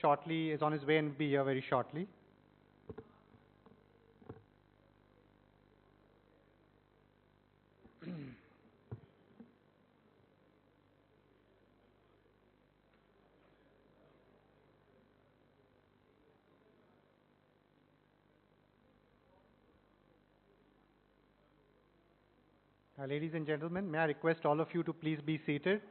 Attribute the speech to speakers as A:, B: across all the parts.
A: shortly, is on his way and will be here very shortly. Ladies and gentlemen, may I request all of you to please be seated.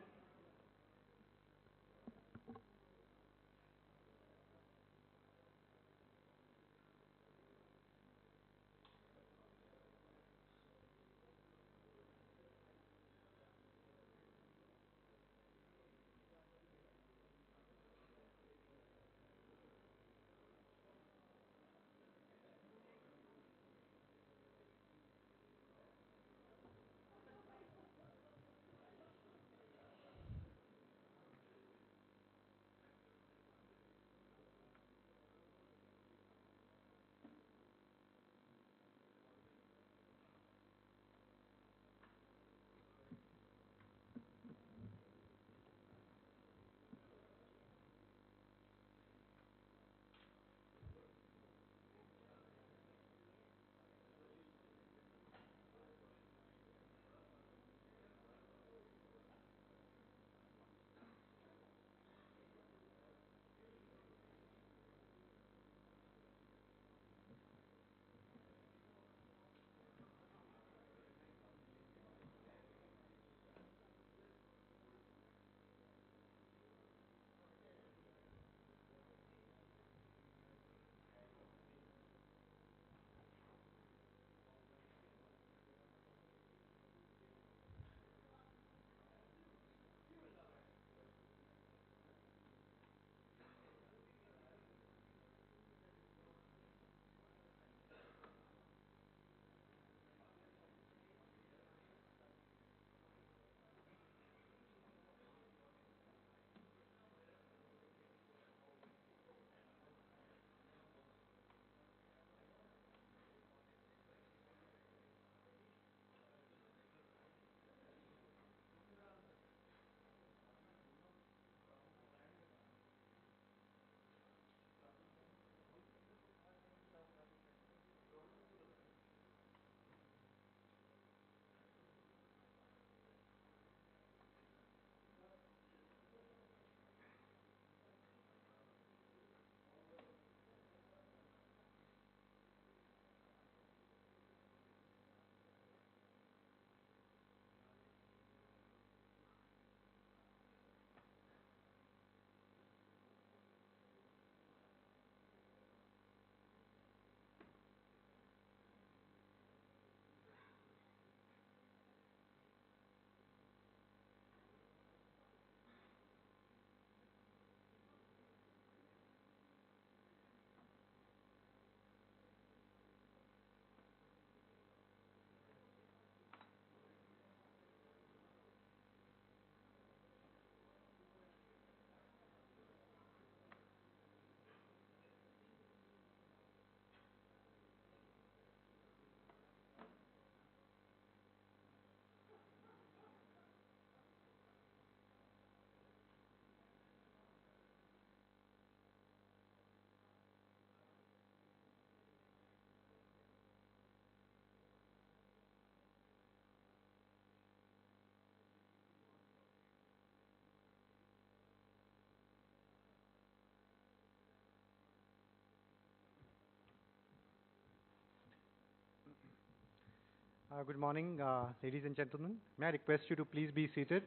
A: Good morning, ladies and gentlemen. May I request you to please be seated?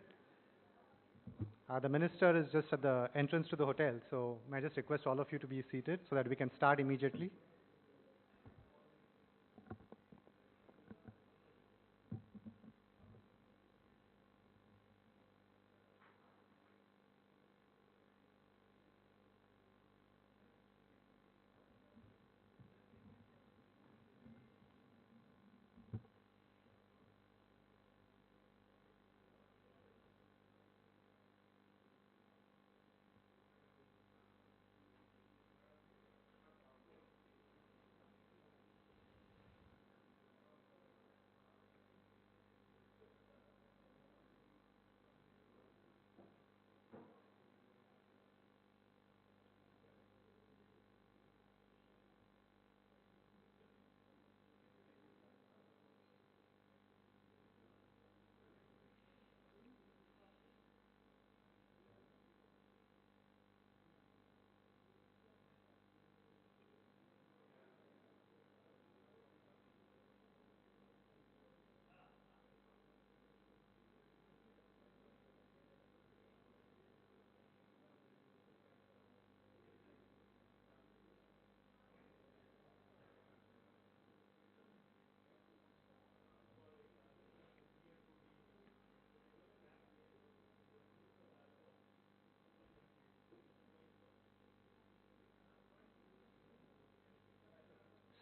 A: The minister is just at the entrance to the hotel, so may I just request all of you to be seated so that we can start immediately?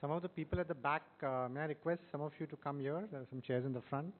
A: Some of the people at the back, may I request some of you to come here? There are some chairs in the front.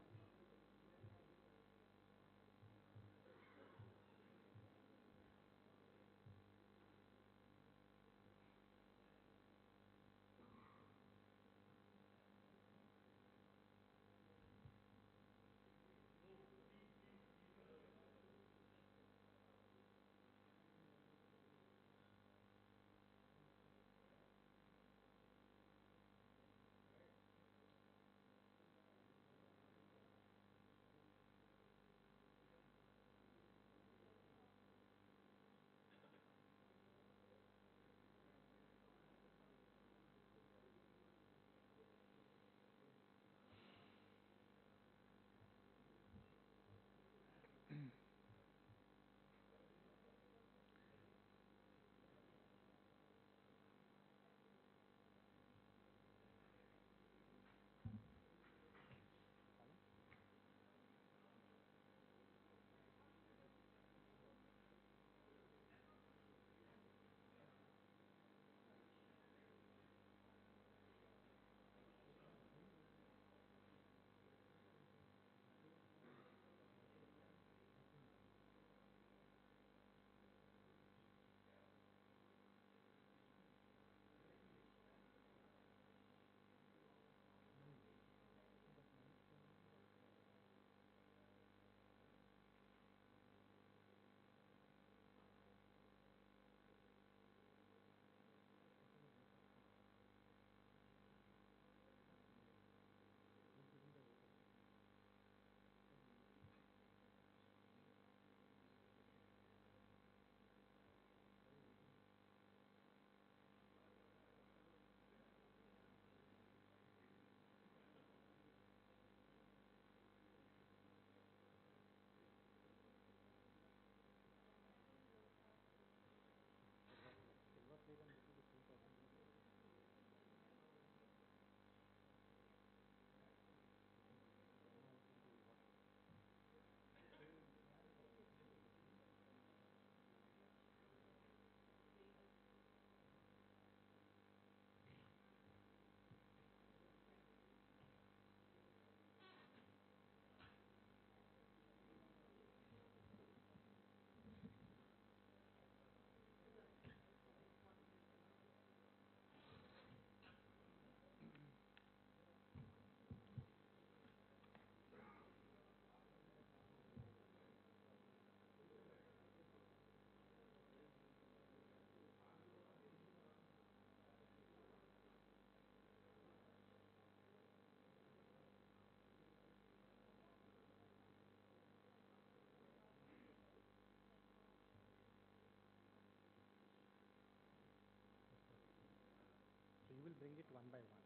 A: So you will bring it one by one.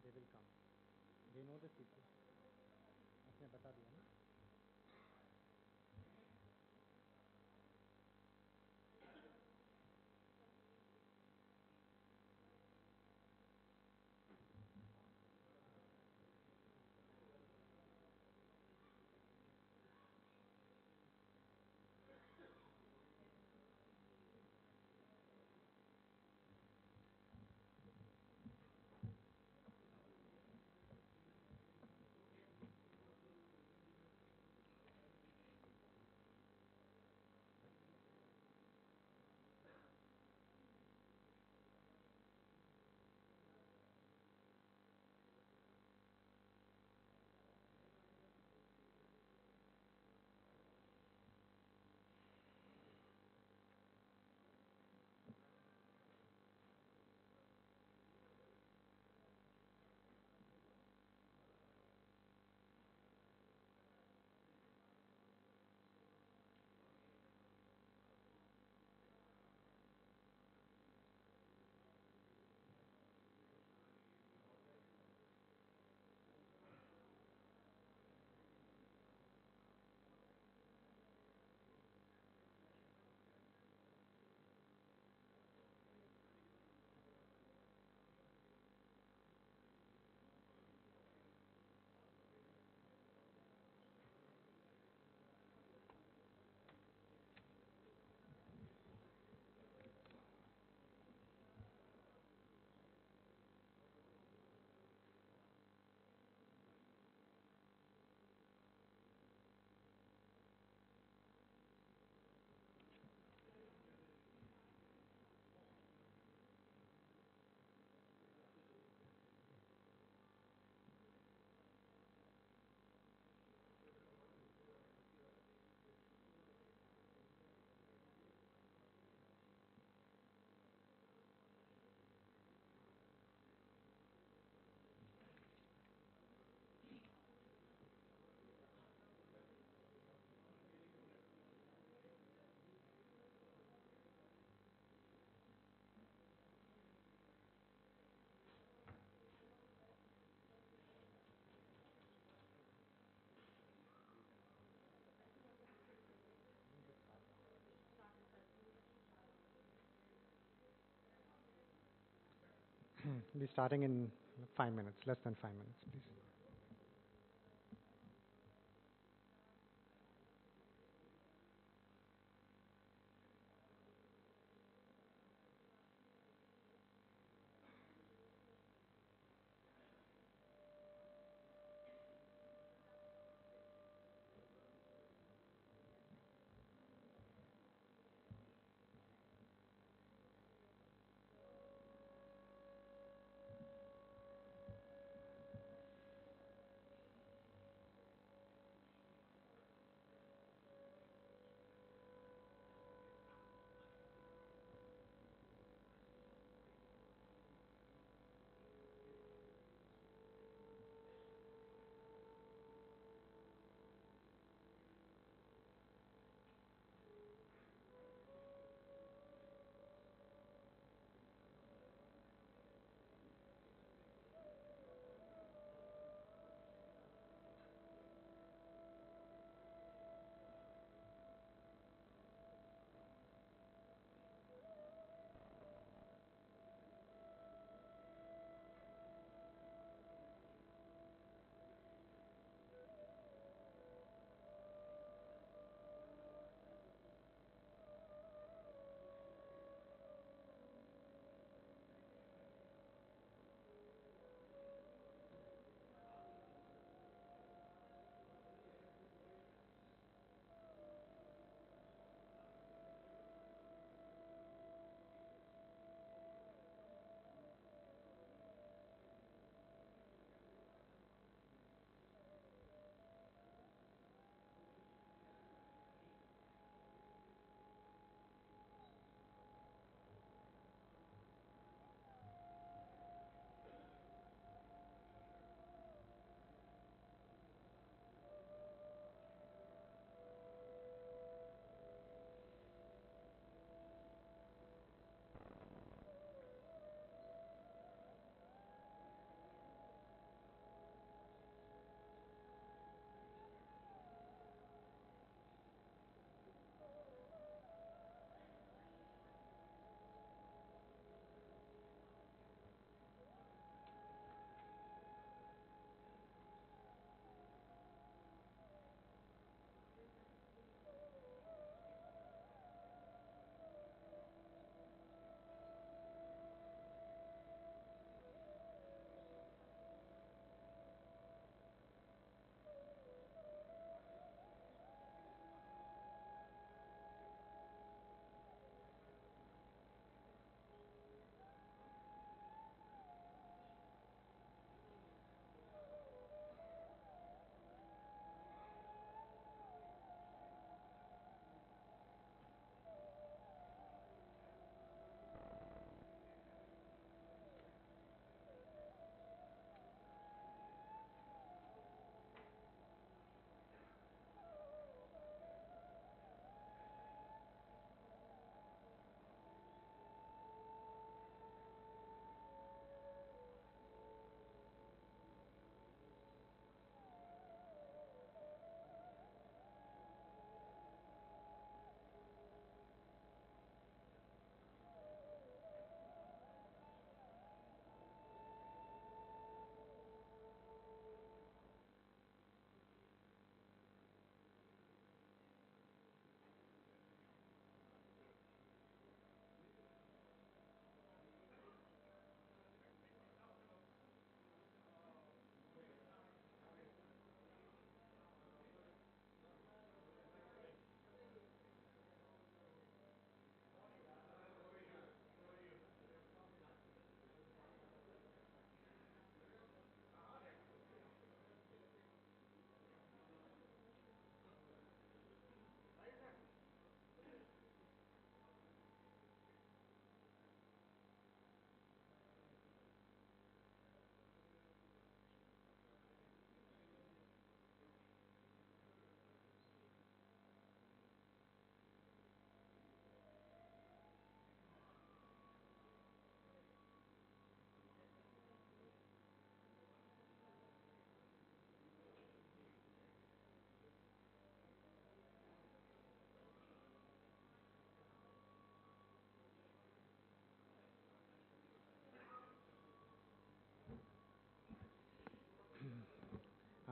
A: They will come. They know the secret. आपने बता दिया ना? We'll be starting in 5 minutes, less than 5 minutes, please.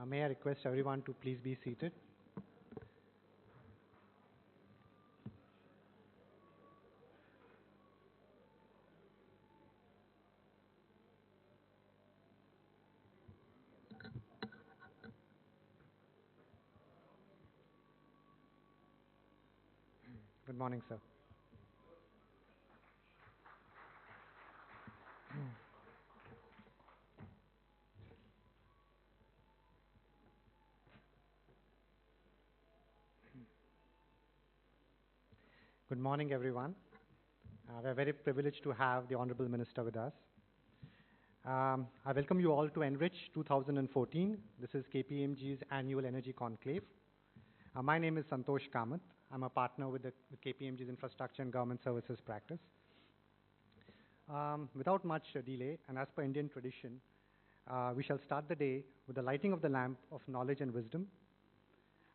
A: May I request everyone to please be seated? Good morning, sir. Good morning, everyone. We're very privileged to have the Honorable Minister with us. I welcome you all to ENRich 2014. This is KPMG's annual energy conclave. My name is Santosh Kamath. I'm a partner with KPMG's Infrastructure and Government Services practice. Without much delay, and as per Indian tradition, we shall start the day with the lighting of the lamp of knowledge and wisdom.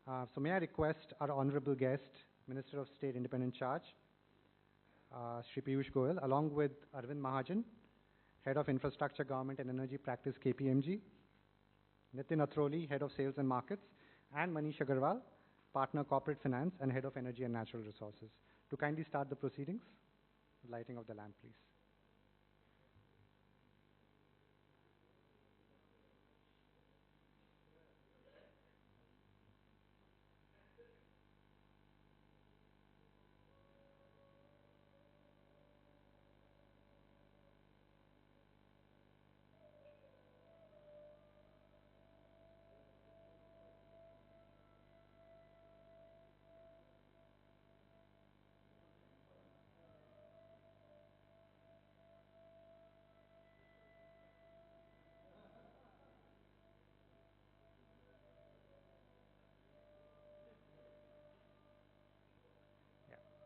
A: So may I request our honorable guest, Minister of State Independent Charge, Shri Piyush Goyal, along with Arvind Mahajan, Head of Infrastructure, Government and Energy Practice, KPMG, Nitin Athroli, Head of Sales and Markets, and Manish Agarwal, Partner Corporate Finance and Head of Energy and Natural Resources, to kindly start the proceedings. Lighting of the lamp, please.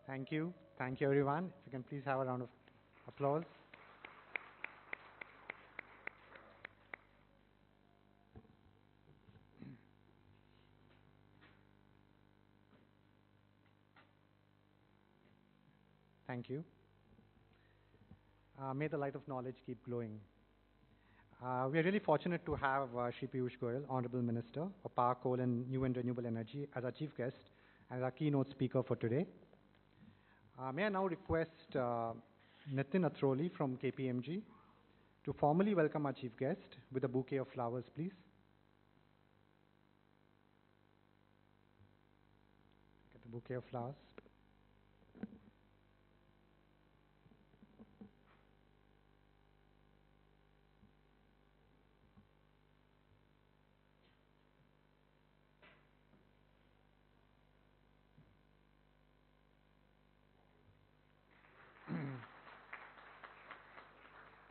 A: Thank you. Thank you, everyone. If you can please have a round of applause. Thank you. May the light of knowledge keep glowing. We are really fortunate to have Shri Piyush Goyal, Honorable Minister of Power, Coal and New and Renewable Energy, as our chief guest and our keynote speaker for today. May I now request Nitin Athroli from KPMG to formally welcome our chief guest with a bouquet of flowers, please. Get the bouquet of flowers.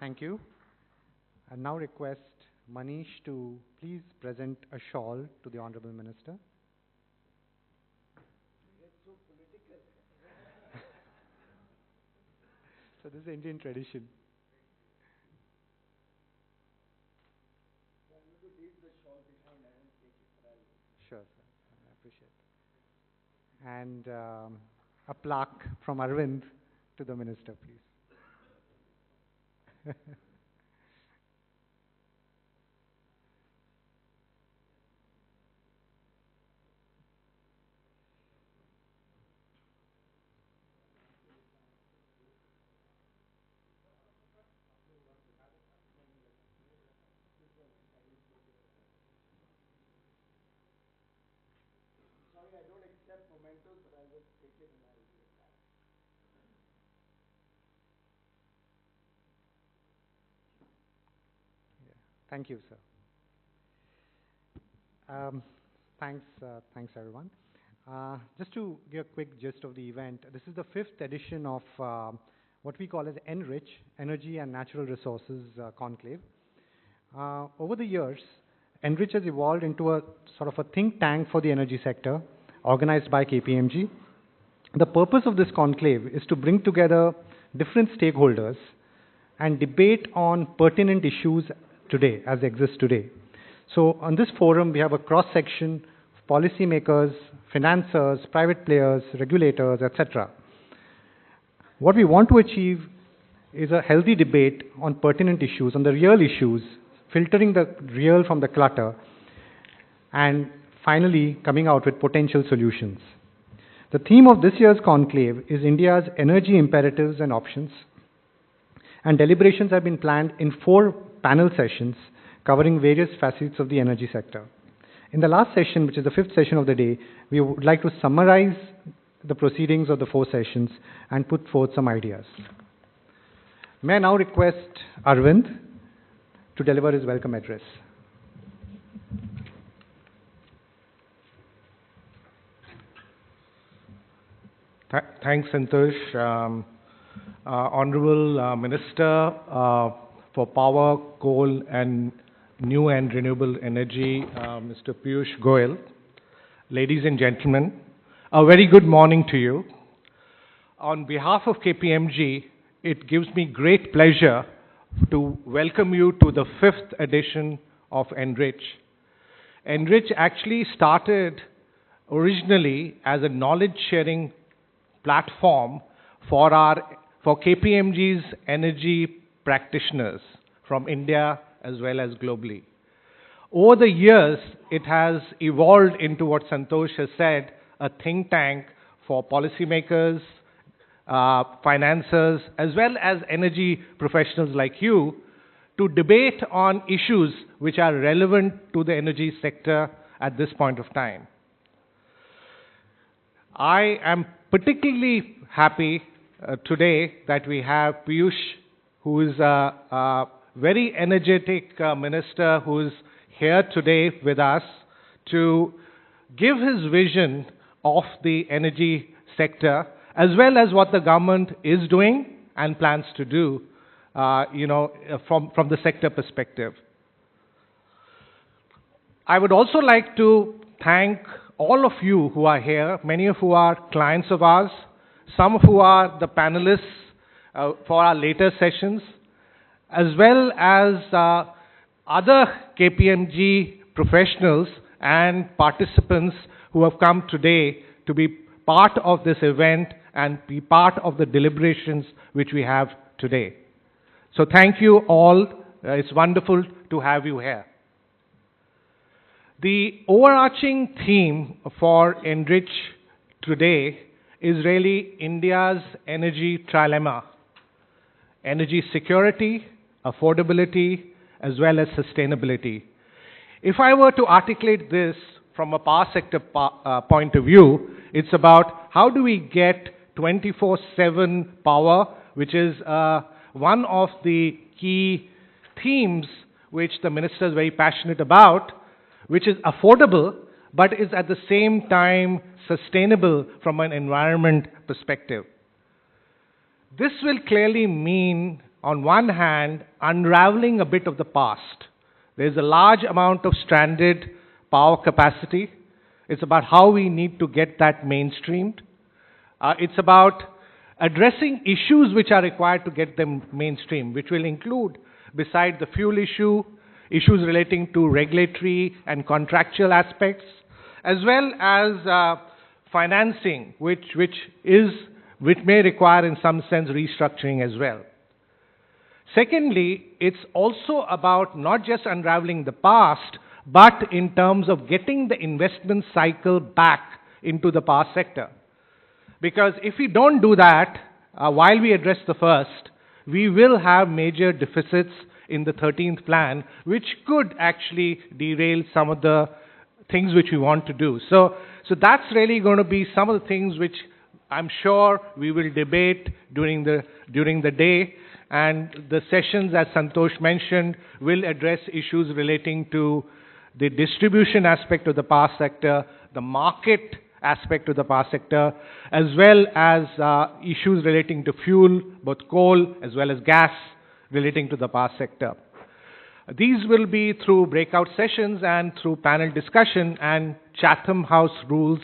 A: Thank you. I now request Manish to please present a shawl to the Honorable Minister.
B: It's so political.
A: So this is Indian tradition.
B: I'm going to leave the shawl behind. I won't take it, but I'll...
A: Sure, sir. I appreciate it. And a plaque from Arvind to the Minister, please.
B: Sorry, I don't accept mementos, but I'll just take it and I'll give it back.
A: Yeah. Thank you, sir. Thanks everyone. Just to give a quick gist of the event, this is the 5th edition of what we call as ENRich, Energy and Natural Resources Conclave. Over the years, ENRich has evolved into a sort of a think tank for the energy sector, organized by KPMG. The purpose of this conclave is to bring together different stakeholders and debate on pertinent issues today, as they exist today. So on this forum, we have a cross-section of policymakers, financiers, private players, regulators, etc. What we want to achieve is a healthy debate on pertinent issues, on the real issues, filtering the real from the clutter, and finally coming out with potential solutions. The theme of this year's conclave is India's energy imperatives and options, and deliberations have been planned in 4 panel sessions covering various facets of the energy sector. In the last session, which is the 5th session of the day, we would like to summarize the proceedings of the 4 sessions and put forth some ideas. May I now request Arvind to deliver his welcome address.
C: Thanks, Santosh. Honorable Minister for Power, Coal and New and Renewable Energy, Mr. Piyush Goyal. Ladies and gentlemen, a very good morning to you. On behalf of KPMG, it gives me great pleasure to welcome you to the 5th edition of ENRich. ENRich actually started originally as a knowledge-sharing platform for KPMG's energy practitioners from India as well as globally. Over the years, it has evolved into what Santosh has said, a think tank for policymakers, financiers, as well as energy professionals like you to debate on issues which are relevant to the energy sector at this point of time. I am particularly happy today that we have Piyush, who is a very energetic minister who is here today with us to give his vision of the energy sector as well as what the government is doing and plans to do, from the sector perspective. I would also like to thank all of you who are here, many of who are clients of ours, some who are the panelists for our later sessions, as well as other KPMG professionals and participants who have come today to be part of this event and be part of the deliberations which we have today. So thank you all. It's wonderful to have you here. The overarching theme for ENRich today is really India's energy trilemma: energy security, affordability, as well as sustainability. If I were to articulate this from a power sector point of view, it's about how do we get 24/7 power, which is one of the key themes which the minister is very passionate about, which is affordable, but is at the same time sustainable from an environment perspective. This will clearly mean, on one hand, unraveling a bit of the past. There's a large amount of stranded power capacity. It's about how we need to get that mainstreamed. It's about addressing issues which are required to get them mainstream, which will include, beside the fuel issue, issues relating to regulatory and contractual aspects, as well as financing, which may require in some sense restructuring as well. Secondly, it's also about not just unraveling the past, but in terms of getting the investment cycle back into the power sector. Because if we don't do that, while we address the first, we will have major deficits in the 13th plan, which could actually derail some of the things which we want to do. So that's really going to be some of the things which I'm sure we will debate during the day. And the sessions, as Santosh mentioned, will address issues relating to the distribution aspect of the power sector, the market aspect of the power sector, as well as issues relating to fuel, both coal as well as gas, relating to the power sector. These will be through breakout sessions and through panel discussion, and Chatham House rules,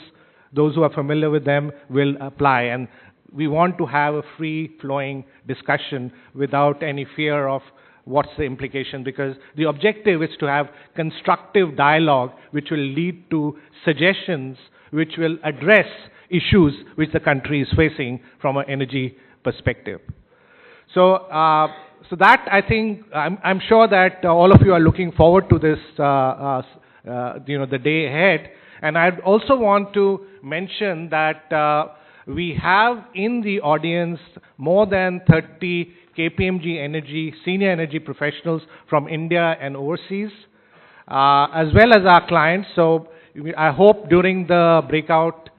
C: those who are familiar with them, will apply. And we want to have a free-flowing discussion without any fear of what's the implication, because the objective is to have constructive dialogue which will lead to suggestions which will address issues which the country is facing from an energy perspective. So that, I think, I'm sure that all of you are looking forward to this the day ahead. And I'd also want to mention that we have in the audience more than 30 KPMG energy, senior energy professionals from India and overseas, as well as our clients. So I hope during the breakout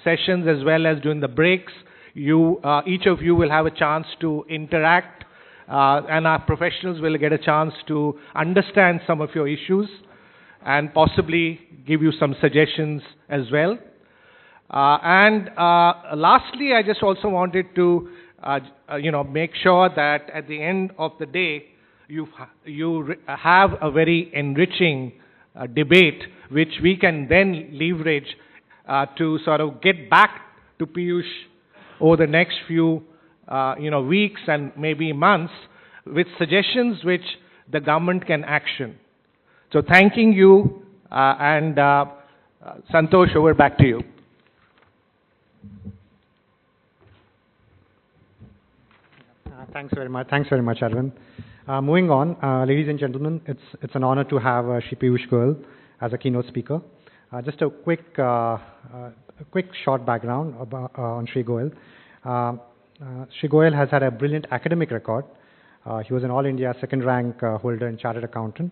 C: sessions as well as during the breaks, each of you will have a chance to interact, and our professionals will get a chance to understand some of your issues and possibly give you some suggestions as well. Lastly, I just also wanted to, make sure that at the end of the day, you have a very enriching debate, which we can then leverage to sort of get back to Piyush over the next few, weeks and maybe months with suggestions which the government can action. So thanking you, and Santosh, over back to you.
A: Thanks very much. Thanks very much, Arvind. Moving on, ladies and gentlemen, it's an honor to have Shri Piyush Goyal as a keynote speaker. Just a quick short background on Shri Goyal. Shri Goyal has had a brilliant academic record. He was an All India second rank holder in Chartered Accountant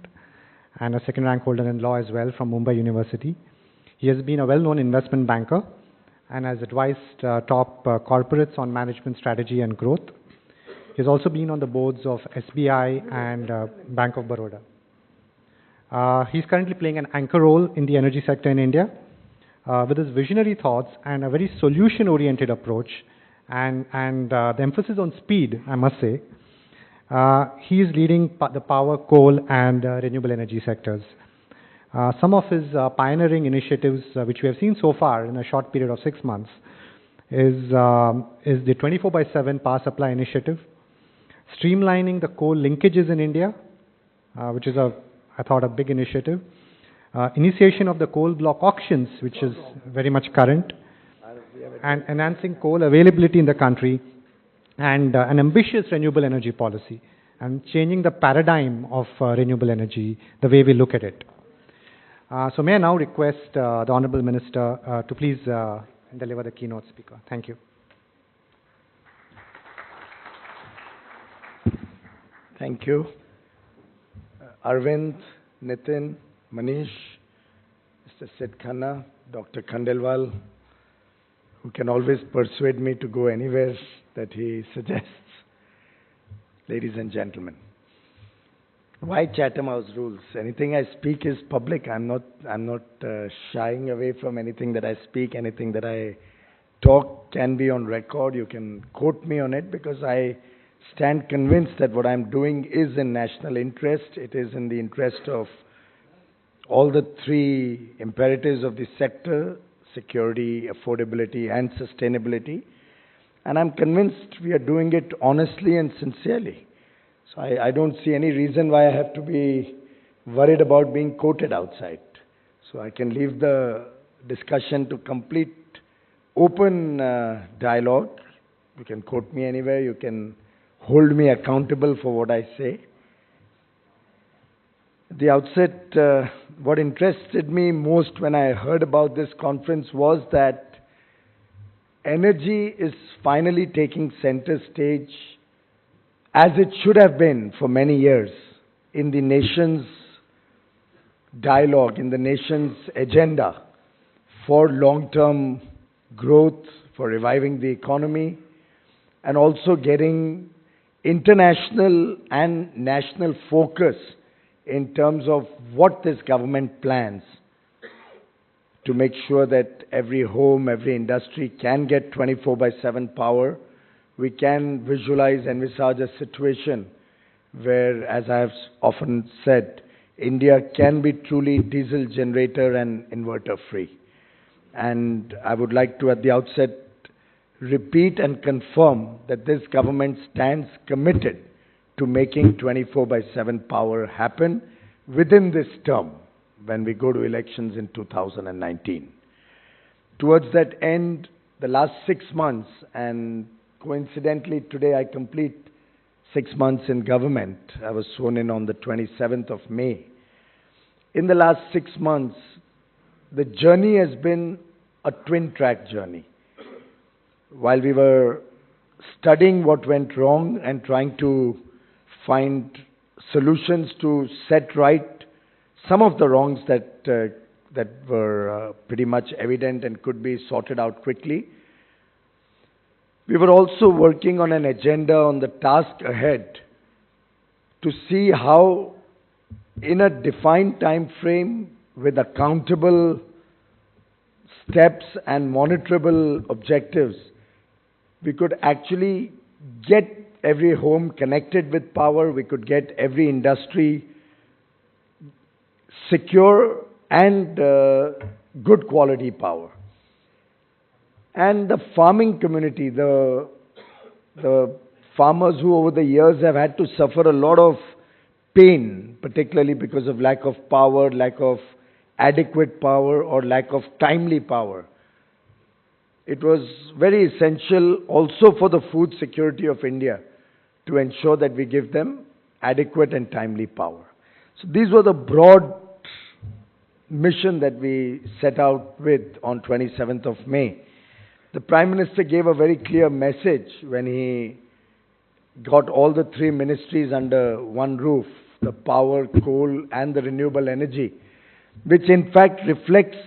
A: and a second rank holder in law as well from Mumbai University. He has been a well-known investment banker and has advised top corporates on management strategy and growth. He has also been on the boards of SBI and Bank of Baroda. He's currently playing an anchor role in the energy sector in India with his visionary thoughts and a very solution-oriented approach and the emphasis on speed, I must say. He is leading the power, coal and renewable energy sectors. Some of his pioneering initiatives, which we have seen so far in a short period of 6 months, is the 24/7 power supply initiative, streamlining the coal linkages in India, which is I thought a big initiative, initiation of the coal block auctions, which is very much current, and enhancing coal availability in the country, and an ambitious renewable energy policy, and changing the paradigm of renewable energy, the way we look at it. So may I now request the Honorable Minister to please deliver the keynote speaker. Thank you.
B: Thank you. Arvind, Nitin, Manish, Mr. Sid Khanna, Dr. Khandelwal, who can always persuade me to go anywhere that he suggests. Ladies and gentlemen, why Chatham House rules? Anything I speak is public. I'm not shying away from anything that I speak. Anything that I talk can be on record. You can quote me on it because I stand convinced that what I'm doing is in national interest. It is in the interest of all the three imperatives of the sector: security, affordability, and sustainability. And I'm convinced we are doing it honestly and sincerely. So I don't see any reason why I have to be worried about being quoted outside. So I can leave the discussion to complete open dialogue. You can quote me anywhere. You can hold me accountable for what I say. At the outset, what interested me most when I heard about this conference was that energy is finally taking center stage, as it should have been for many years, in the nation's dialogue, in the nation's agenda for long-term growth, for reviving the economy, and also getting international and national focus in terms of what this government plans to make sure that every home, every industry can get 24/7 power. We can visualize, envisage a situation where, as I have often said, India can be truly diesel generator and inverter free. And I would like to at the outset repeat and confirm that this government stands committed to making 24/7 power happen within this term when we go to elections in 2019. Towards that end, the last 6 months, and coincidentally today I complete 6 months in government. I was sworn in on the 27th of May. in the last 6 months, the journey has been a twin-track journey. While we were studying what went wrong and trying to find solutions to set right some of the wrongs that were pretty much evident and could be sorted out quickly, we were also working on an agenda on the task ahead to see how, in a defined time frame with accountable steps and monitorable objectives, we could actually get every home connected with power, we could get every industry secure and good quality power. And the farming community, the farmers who over the years have had to suffer a lot of pain, particularly because of lack of power, lack of adequate power, or lack of timely power. It was very essential also for the food security of India to ensure that we give them adequate and timely power. So these were the broad mission that we set out with on 27th of May. The Prime Minister gave a very clear message when he got all the three ministries under one roof, the power, coal and the renewable energy, which in fact reflects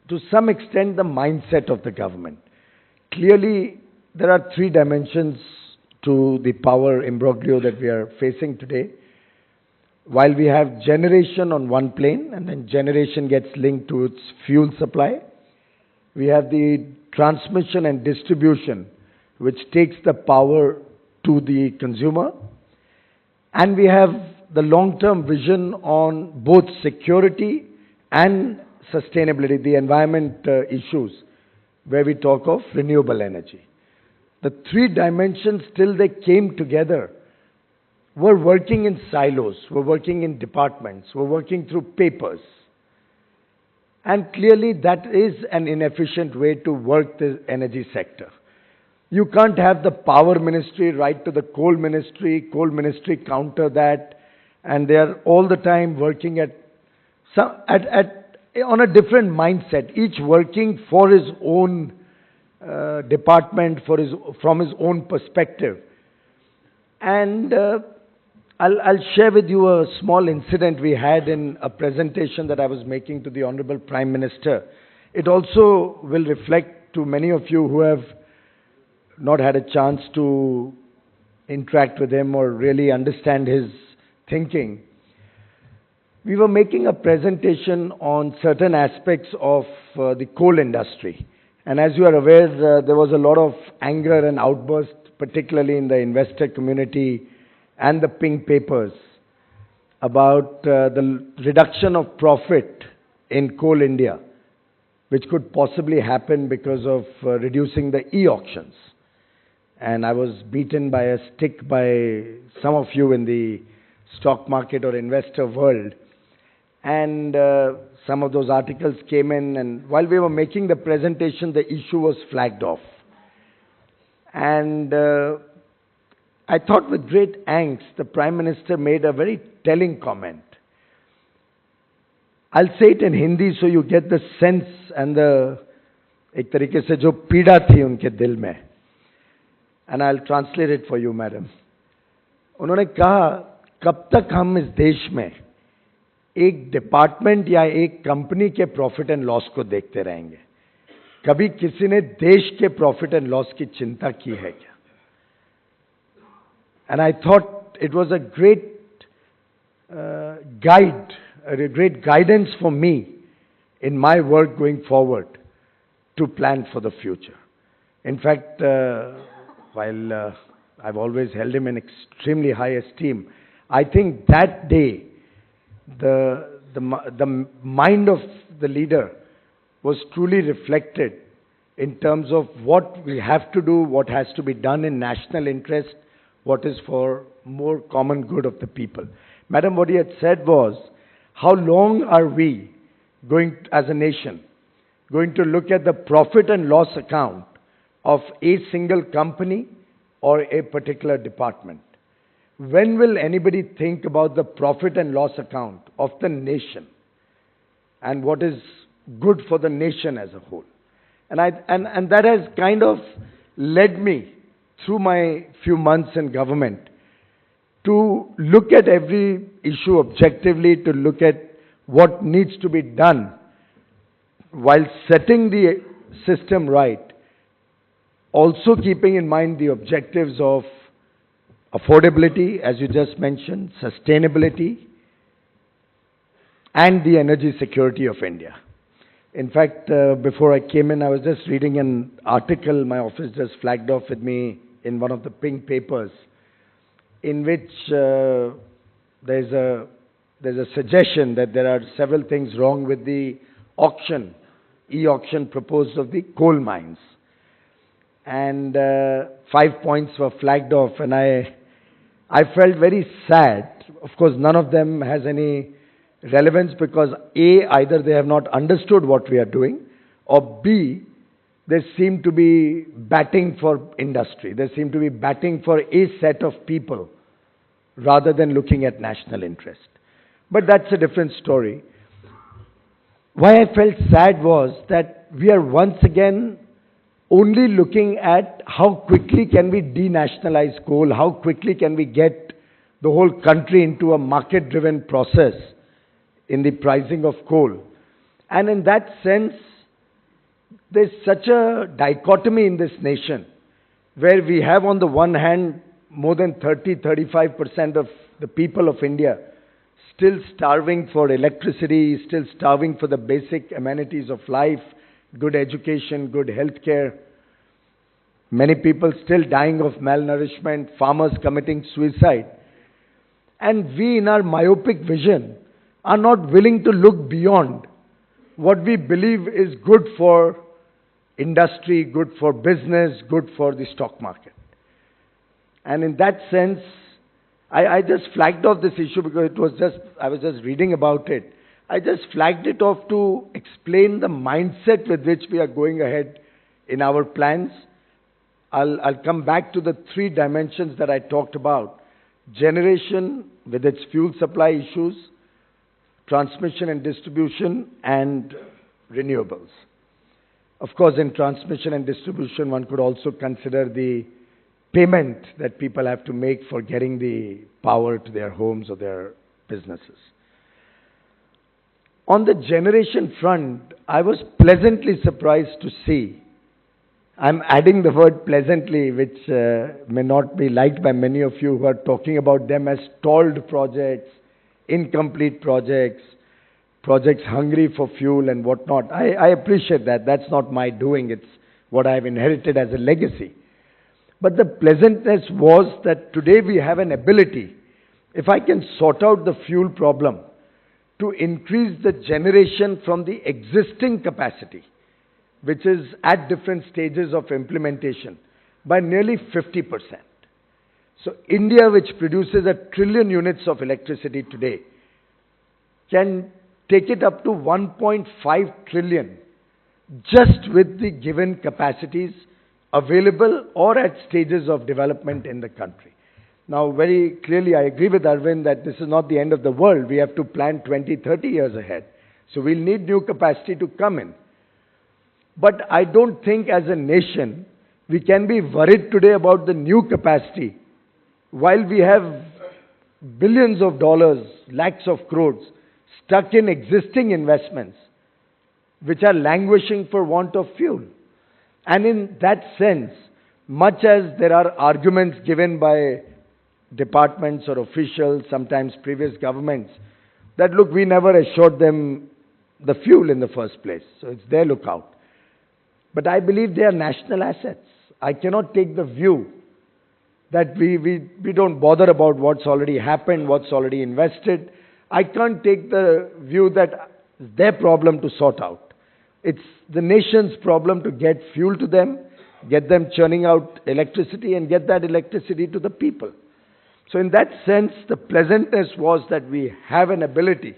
B: to some extent the mindset of the government. Clearly, there are three dimensions to the power imbroglio that we are facing today. While we have generation on one plane, and then generation gets linked to its fuel supply, we have the transmission and distribution, which takes the power to the consumer, and we have the long-term vision on both security and sustainability, the environment issues, where we talk of renewable energy. The three dimensions, till they came together, were working in silos, were working in departments, were working through papers. And clearly that is an inefficient way to work the energy sector. You can't have the power ministry write to the coal ministry counter that, and they are all the time working on a different mindset, each working for his own department, from his own perspective. And I'll share with you a small incident we had in a presentation that I was making to the Honorable Prime Minister. It also will reflect to many of you who have not had a chance to interact with him or really understand his thinking. We were making a presentation on certain aspects of the coal industry. And as you are aware, there was a lot of anger and outburst, particularly in the investor community and the pink papers, about the reduction of profit in Coal India, which could possibly happen because of reducing the e-auctions. And I was beaten by a stick by some of you in the stock market or investor world. And some of those articles came in, and while we were making the presentation, the issue was flagged off. And I thought with great angst, the Prime Minister made a very telling comment. I'll say it in Hindi so you get the sense and the एक तरीके से जो पीड़ा थी उनके दिल में. And I'll translate it for you, madam. उन्होंने कहा, कब तक हम इस देश में एक डिपार्टमेंट या एक कंपनी के प्रॉफिट एंड लॉस को देखते रहेंगे? कभी किसी ने देश के प्रॉफिट एंड लॉस की चिंता की है क्या? And I thought it was a great guidance for me in my work going forward to plan for the future. In fact, while I've always held him in extremely high esteem, I think that day the mind of the leader was truly reflected in terms of what we have to do, what has to be done in national interest, what is for more common good of the people. Madam, what he had said was, how long are we going, as a nation, going to look at the profit and loss account of a single company or a particular department? When will anybody think about the profit and loss account of the nation? and what is good for the nation as a whole. And that has kind of led me through my few months in government to look at every issue objectively, to look at what needs to be done while setting the system right, also keeping in mind the objectives of affordability, as you just mentioned, sustainability, and the energy security of India. In fact, before I came in, I was just reading an article my office just flagged off with me in one of the pink papers, in which there's a suggestion that there are several things wrong with the auction, e-auction proposed of the coal mines. And 5 points were flagged off, and I felt very sad. Of course, none of them has any relevance because A, either they have not understood what we are doing, or B, they seem to be batting for industry. They seem to be batting for a set of people rather than looking at national interest. But that's a different story. Why I felt sad was that we are once again only looking at how quickly can we denationalize coal, how quickly can we get the whole country into a market-driven process in the pricing of coal. And in that sense, there's such a dichotomy in this nation, where we have on the one hand more than 30-35% of the people of India still starving for electricity, still starving for the basic amenities of life, good education, good health care. Many people still dying of malnourishment, farmers committing suicide. And we, in our myopic vision, are not willing to look beyond what we believe is good for industry, good for business, good for the stock market. And in that sense, I just flagged off this issue because I was just reading about it. I just flagged it off to explain the mindset with which we are going ahead in our plans. I'll come back to the 3 dimensions that I talked about. Generation with its fuel supply issues, transmission and distribution, and renewables. Of course, in transmission and distribution, one could also consider the payment that people have to make for getting the power to their homes or their businesses. On the generation front, I was pleasantly surprised to see, I'm adding the word pleasantly, which may not be liked by many of you who are talking about them as stalled projects, incomplete projects, projects hungry for fuel and whatnot. I appreciate that. That's not my doing. It's what I've inherited as a legacy. But the pleasantness was that today we have an ability, if I can sort out the fuel problem, to increase the generation from the existing capacity, which is at different stages of implementation, by nearly 50%. So India, which produces 1 trillion units of electricity today, can take it up to 1.5 trillion just with the given capacities available or at stages of development in the country. Now, very clearly, I agree with Arvind that this is not the end of the world. We have to plan 20, 30 years ahead. So we'll need new capacity to come in. But I don't think as a nation, we can be worried today about the new capacity while we have billions of dollars, lakhs of crores stuck in existing investments which are languishing for want of fuel. And in that sense, much as there are arguments given by departments or officials, sometimes previous governments, that look, we never assured them the fuel in the first place, so it's their lookout. But I believe they are national assets. I cannot take the view that we don't bother about what's already happened, what's already invested. I can't take the view that it's their problem to sort out. It's the nation's problem to get fuel to them, get them churning out electricity, and get that electricity to the people. So in that sense, the pleasantness was that we have an ability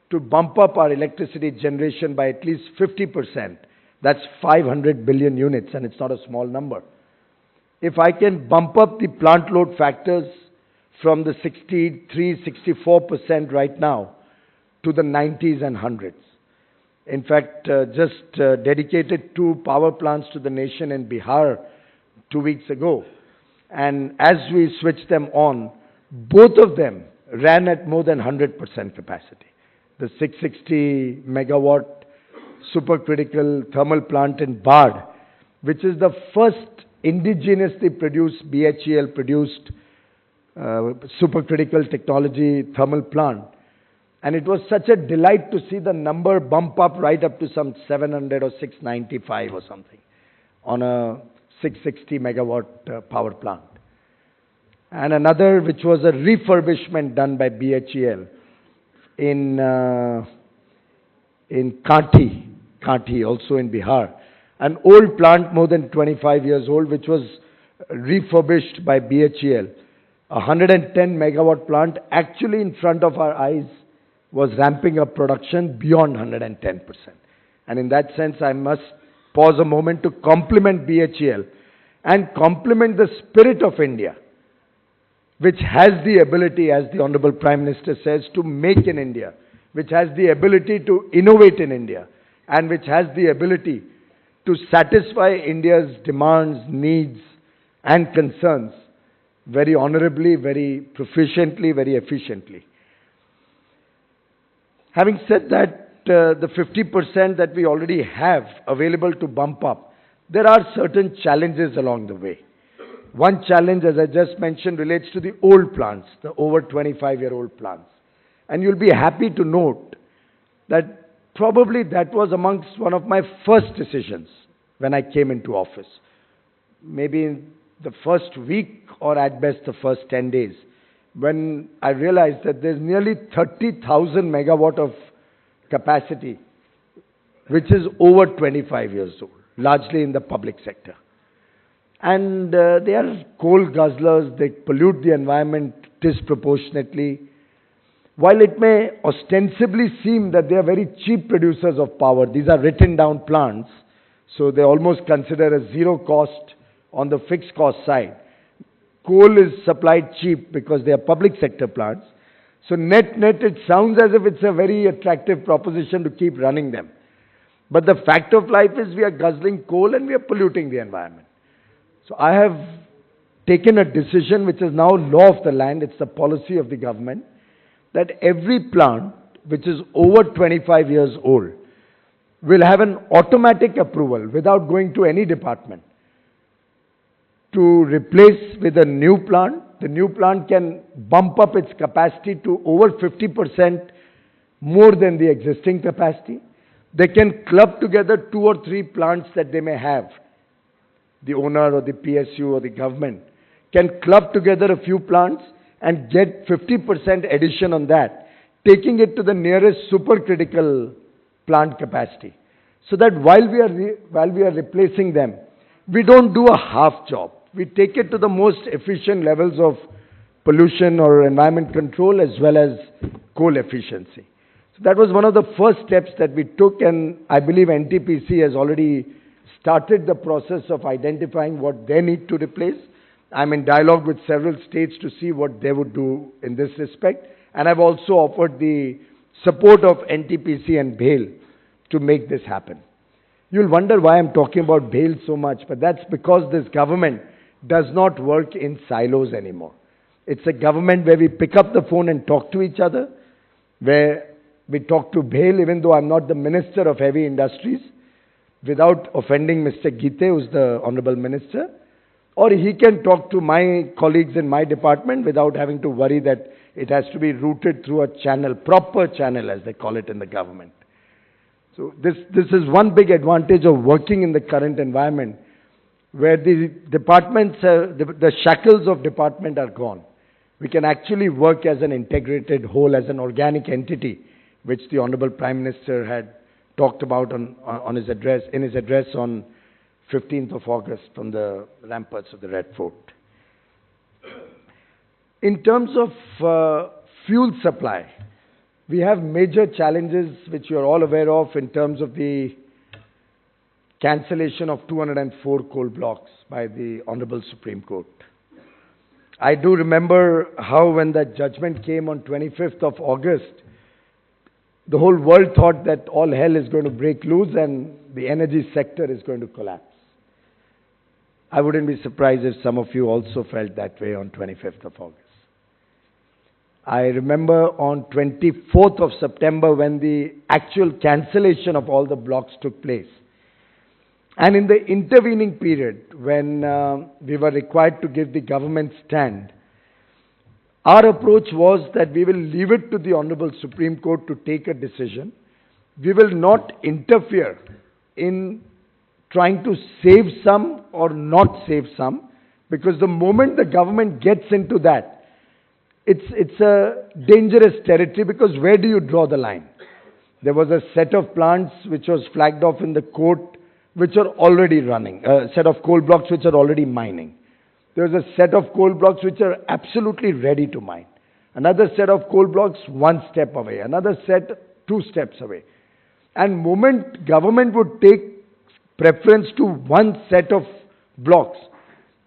B: to bump up our electricity generation by at least 50%. That's 500 billion units, and it's not a small number. If I can bump up the plant load factors from the 63, 64% right now to the 90s and 100s, In fact, dedicated 2 power plants to the nation in Bihar 2 weeks ago. And as we switched them on, both of them ran at more than 100% capacity. The 660 megawatt supercritical thermal plant in Bard, which is the first indigenously produced, BHEL produced supercritical technology thermal plant. And it was such a delight to see the number bump up right up to some 700 or 695 or something on a 660 megawatt power plant. And another which was a refurbishment done by BHEL in Kanti, also in Bihar. An old plant, more than 25 years old, which was refurbished by BHEL. A 110 megawatt plant, actually in front of our eyes, was ramping up production beyond 110%. And in that sense, I must pause a moment to compliment BHEL and compliment the spirit of India, which has the ability, as the Honorable Prime Minister says, to make in India, which has the ability to innovate in India, and which has the ability to satisfy India's demands, needs, and concerns very honorably, very proficiently, very efficiently. Having said that, the 50% that we already have available to bump up, there are certain challenges along the way. One challenge, as I just mentioned, relates to the old plants, the over 25-year-old plants. And you'll be happy to note that probably that was amongst one of my first decisions when I came into office. Maybe in the first week or at best the first 10 days, when I realized that there's nearly 30,000 megawatt of capacity, which is over 25 years old, largely in the public sector. And they are coal guzzlers, they pollute the environment disproportionately. While it may ostensibly seem that they are very cheap producers of power, these are written down plants, so they almost consider a zero cost on the fixed cost side. Coal is supplied cheap because they are public sector plants. So net, it sounds as if it's a very attractive proposition to keep running them. But the fact of life is we are guzzling coal and we are polluting the environment. So I have taken a decision which is now law of the land, it's the policy of the government, that every plant which is over 25 years old will have an automatic approval without going to any department to replace with a new plant. The new plant can bump up its capacity to over 50% more than the existing capacity. They can club together 2 or 3 plants that they may have. The owner or the PSU or the government can club together a few plants and get 50% addition on that, taking it to the nearest supercritical plant capacity. So that while we are replacing them, we don't do a half job. We take it to the most efficient levels of pollution or environment control as well as coal efficiency. So that was one of the first steps that we took, and I believe NTPC has already started the process of identifying what they need to replace. I'm in dialogue with several states to see what they would do in this respect, and I've also offered the support of NTPC and BHEL to make this happen. You'll wonder why I'm talking about BHEL so much, but that's because this government does not work in silos anymore. It's a government where we pick up the phone and talk to each other, where we talk to BHEL, even though I'm not the Minister of Heavy Industries, without offending Mr. Gite, who's the Honorable Minister, or he can talk to my colleagues in my department without having to worry that it has to be routed through a channel, proper channel as they call it in the government. So this is one big advantage of working in the current environment, where the departments, the shackles of department are gone. We can actually work as an integrated whole, as an organic entity, which the Honorable Prime Minister had talked about in his address on 15th of August from the ramparts of the Red Fort. In terms of fuel supply, we have major challenges which you are all aware of in terms of the cancellation of 204 coal blocks by the Honorable Supreme Court. I do remember how when that judgment came on 25th of August, the whole world thought that all hell is going to break loose and the energy sector is going to collapse. I wouldn't be surprised if some of you also felt that way on 25th of August. I remember on 24th of September when the actual cancellation of all the blocks took place. And in the intervening period, when we were required to give the government stand, our approach was that we will leave it to the Honorable Supreme Court to take a decision. We will not interfere in trying to save some or not save some, because the moment the government gets into that, it's a dangerous territory, because where do you draw the line? There was a set of plants which was flagged off in the court which are already running, a set of coal blocks which are already mining. There was a set of coal blocks which are absolutely ready to mine. Another set of coal blocks 1 step away. Another set 2 steps away. And moment government would take preference to one set of blocks,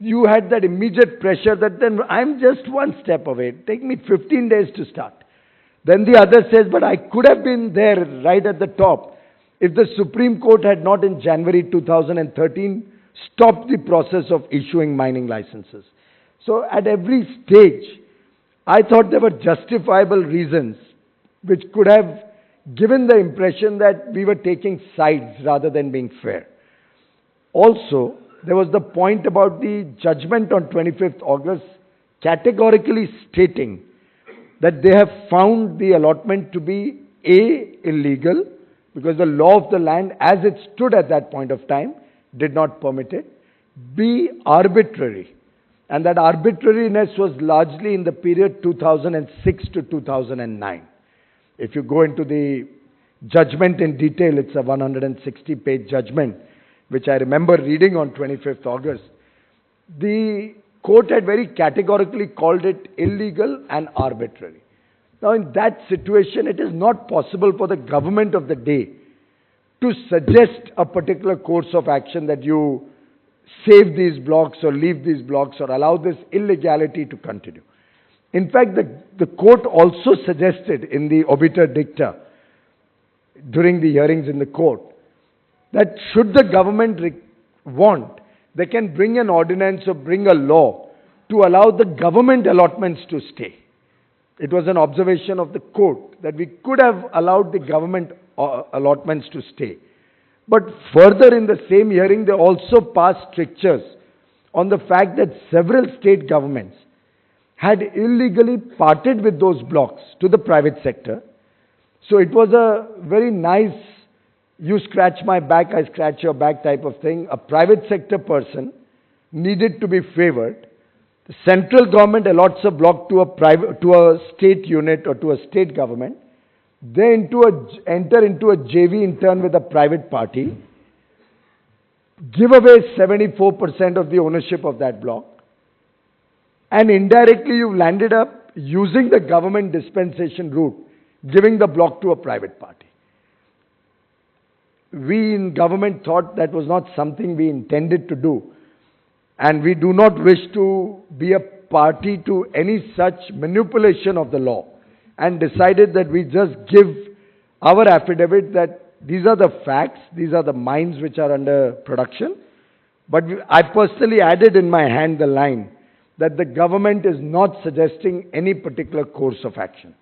B: you had that immediate pressure that then I'm just 1 step away. Take me 15 days to start. Then the other says, but I could have been there right at the top if the Supreme Court had not in January 2013 stopped the process of issuing mining licenses. So at every stage, I thought there were justifiable reasons which could have given the impression that we were taking sides rather than being fair. Also, there was the point about the judgment on 25th August categorically stating that they have found the allotment to be A, illegal, because the law of the land as it stood at that point of time did not permit it, B, arbitrary, and that arbitrariness was largely in the period 2006 to 2009. If you go into the judgment in detail, it's a 160-page judgment, which I remember reading on 25th August. The court had very categorically called it illegal and arbitrary. Now, in that situation, it is not possible for the government of the day to suggest a particular course of action that you save these blocks or leave these blocks or allow this illegality to continue. In fact, the court also suggested in the obiter dicta during the hearings in the court that should the government want, they can bring an ordinance or bring a law to allow the government allotments to stay. It was an observation of the court that we could have allowed the government allotments to stay. But further in the same hearing, they also passed strictures on the fact that several state governments had illegally parted with those blocks to the private sector. So it was a very nice, you scratch my back, I scratch your back type of thing. A private sector person needed to be favored. The central government allots a block to a state unit or to a state government. They enter into a JV in turn with a private party, give away 74% of the ownership of that block, and indirectly you've landed up using the government dispensation route, giving the block to a private party. We in government thought that was not something we intended to do, and we do not wish to be a party to any such manipulation of the law, and decided that we just give our affidavit that these are the facts, these are the mines which are under production. But I personally added in my hand the line that the government is not suggesting any particular course of action.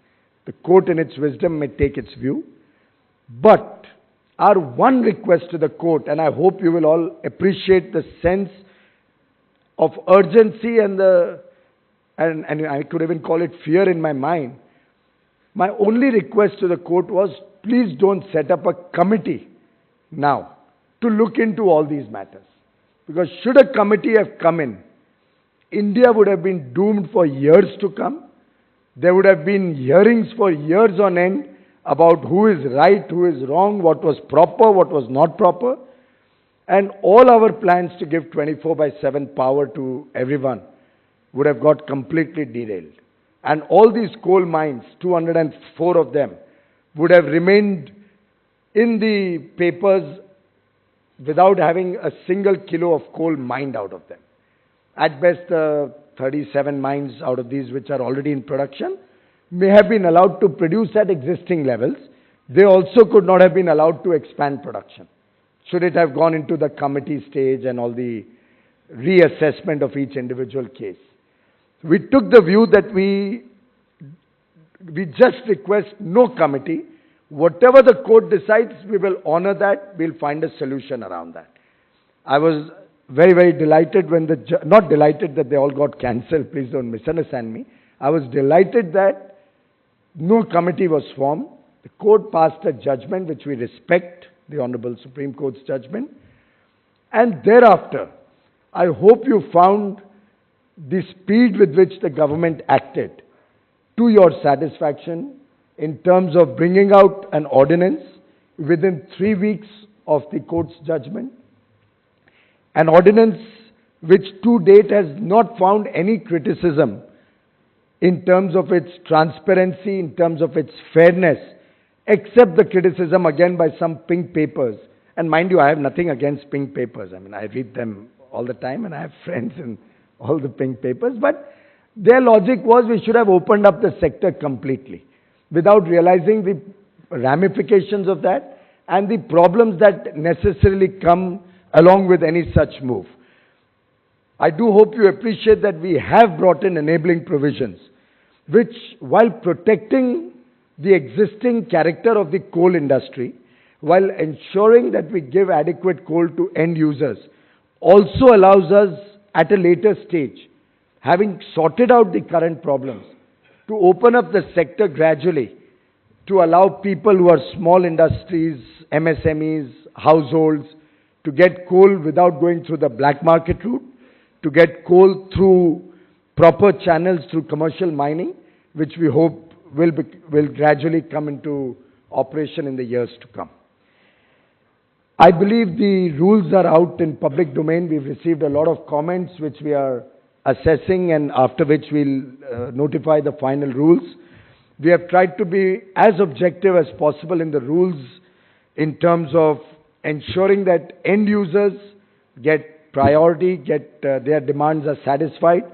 B: The court in its wisdom may take its view, but our one request to the court, and I hope you will all appreciate the sense of urgency and I could even call it fear in my mind. My only request to the court was, please don't set up a committee now to look into all these matters. Because should a committee have come in, India would have been doomed for years to come. There would have been hearings for years on end about who is right, who is wrong, what was proper, what was not proper. And all our plans to give 24/7 power to everyone would have got completely derailed. And all these coal mines, 204 of them, would have remained in the papers without having a single kilo of coal mined out of them. At best, 37 mines out of these which are already in production may have been allowed to produce at existing levels, they also could not have been allowed to expand production. Should it have gone into the committee stage and all the reassessment of each individual case. We took the view that we just request no committee. Whatever the court decides, we will honor that. We'll find a solution around that. I was very, very delighted when not delighted that they all got cancelled, please don't misunderstand me. I was delighted that no committee was formed. The court passed a judgment which we respect, the Honorable Supreme Court's judgment. And thereafter, I hope you found the speed with which the government acted to your satisfaction in terms of bringing out an ordinance within 3 weeks of the court's judgment. An ordinance which to date has not found any criticism in terms of its transparency, in terms of its fairness, except the criticism again by some pink papers. And mind you, I have nothing against pink papers. I mean, I read them all the time and I have friends in all the pink papers. But their logic was we should have opened up the sector completely without realizing the ramifications of that and the problems that necessarily come along with any such move. I do hope you appreciate that we have brought in enabling provisions which, while protecting the existing character of the coal industry, while ensuring that we give adequate coal to end users, also allows us at a later stage, having sorted out the current problems, to open up the sector gradually to allow people who are small industries, MSMEs, households, to get coal without going through the black market route, to get coal through proper channels through commercial mining, which we hope will gradually come into operation in the years to come. I believe the rules are out in public domain. We've received a lot of comments which we are assessing, and after which we'll notify the final rules. We have tried to be as objective as possible in the rules in terms of ensuring that end users get priority, their demands are satisfied.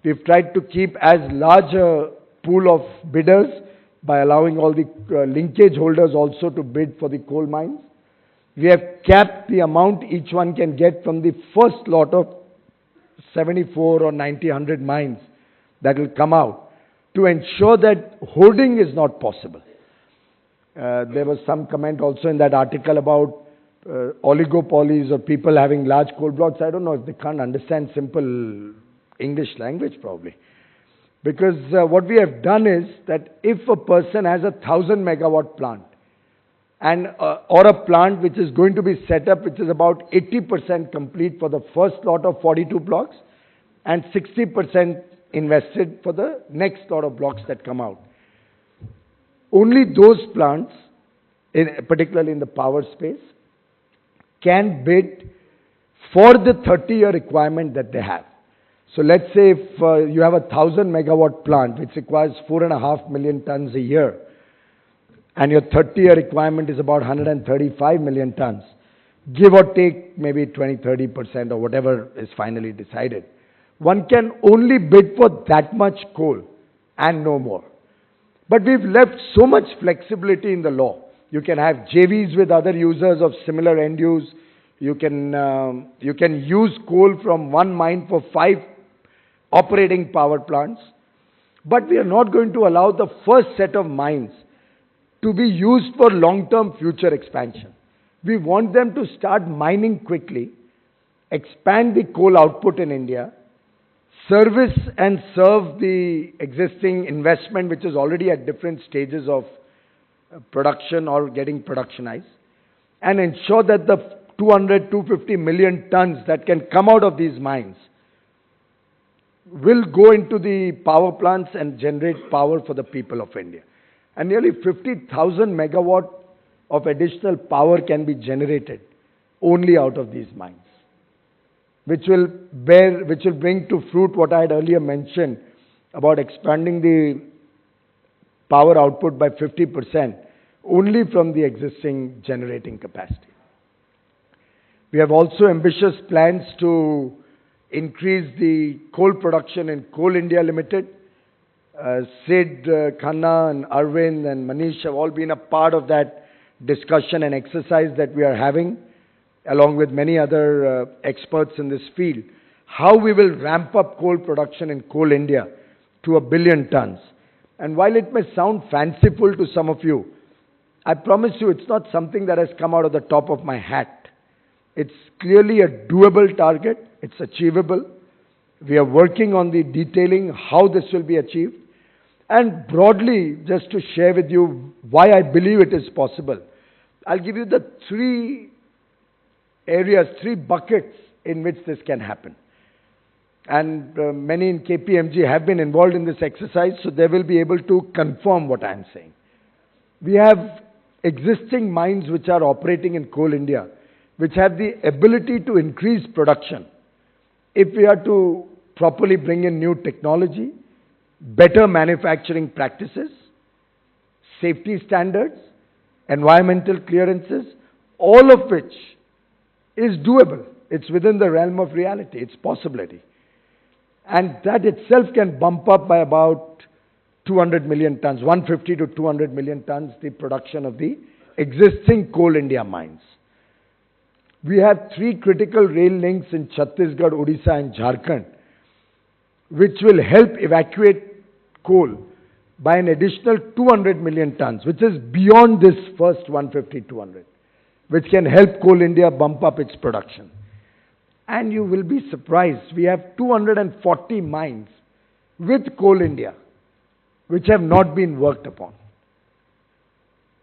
B: We've tried to keep as large a pool of bidders by allowing all the linkage holders also to bid for the coal mines. We have capped the amount each one can get from the first lot of 74 or 90, 100 mines that will come out to ensure that hoarding is not possible. There was some comment also in that article about oligopolies or people having large coal blocks. I don't know if they can't understand simple English language probably. Because what we have done is that if a person has a 1,000 megawatt plant and or a plant which is going to be set up, which is about 80% complete for the first lot of 42 blocks and 60% invested for the next lot of blocks that come out. Only those plants, particularly in the power space, can bid for the 30-year requirement that they have. So let's say if you have a 1,000 megawatt plant which requires 4.5 million tons a year, and your 30-year requirement is about 135 million tons, give or take maybe 20-30% or whatever is finally decided. One can only bid for that much coal and no more. But we've left so much flexibility in the law. You can have JVs with other users of similar end use. You can use coal from one mine for 5 operating power plants. But we are not going to allow the first set of mines to be used for long-term future expansion. We want them to start mining quickly, expand the coal output in India, service and serve the existing investment which is already at different stages of production or getting productionized, and ensure that the 200-250 million tons that can come out of these mines will go into the power plants and generate power for the people of India. And nearly 50,000 megawatt of additional power can be generated only out of these mines, which will bring to fruit what I had earlier mentioned about expanding the power output by 50% only from the existing generating capacity. We have also ambitious plans to increase the coal production in Coal India Limited. Sid, Khanna and Arvind and Manish have all been a part of that discussion and exercise that we are having, along with many other experts in this field, how we will ramp up coal production in Coal India to 1 billion tons. And while it may sound fanciful to some of you, I promise you it's not something that has come out of the top of my hat. It's clearly a doable target. It's achievable. We are working on the detailing how this will be achieved. And broadly, just to share with you why I believe it is possible, I'll give you the three areas, three buckets in which this can happen. And many in KPMG have been involved in this exercise, so they will be able to confirm what I am saying. We have existing mines which are operating in Coal India, which have the ability to increase production if we are to properly bring in new technology, better manufacturing practices, safety standards, environmental clearances, all of which is doable. It's within the realm of reality. It's possibility. And that itself can bump up by about 200 million tons, 150 to 200 million tons, the production of the existing Coal India mines. We have 3 critical rail links in Chhattisgarh, Odisha and Jharkhand, which will help evacuate coal by an additional 200 million tons, which is beyond this first 150, 200, which can help Coal India bump up its production. And you will be surprised, we have 240 mines with Coal India, which have not been worked upon.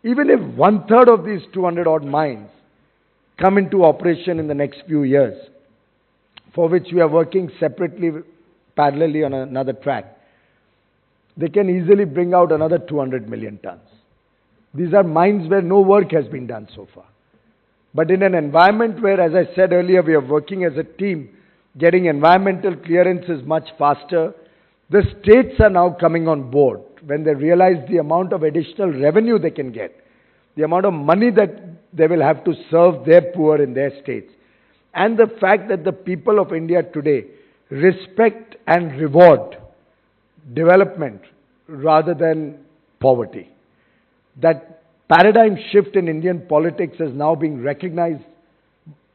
B: Even if 1/3 of these 200 odd mines come into operation in the next few years, for which we are working separately, parallelly on another track, they can easily bring out another 200 million tons. These are mines where no work has been done so far. But in an environment where, as I said earlier, we are working as a team, getting environmental clearances much faster, the states are now coming on board when they realize the amount of additional revenue they can get, the amount of money that they will have to serve their poor in their states, and the fact that the people of India today respect and reward development rather than poverty. That paradigm shift in Indian politics is now being recognized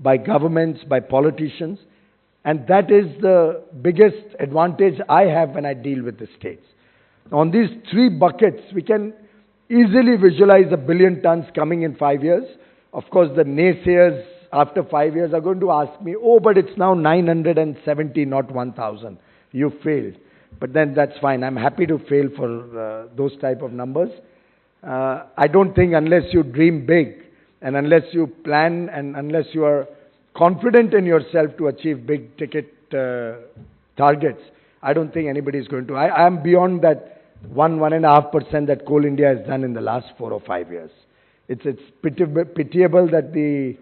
B: by governments, by politicians, and that is the biggest advantage I have when I deal with the states. On these 3 buckets, we can easily visualize 1 billion tons coming in 5 years. Of course, the naysayers after 5 years are going to ask me, oh, but it's now 970, not 1,000. You failed. But then that's fine. I'm happy to fail for those type of numbers. I don't think unless you dream big and unless you plan and unless you are confident in yourself to achieve big ticket targets, I don't think anybody is going to. I am beyond that 1.5% that Coal India has done in the last 4 or 5 years. It's pitiable that the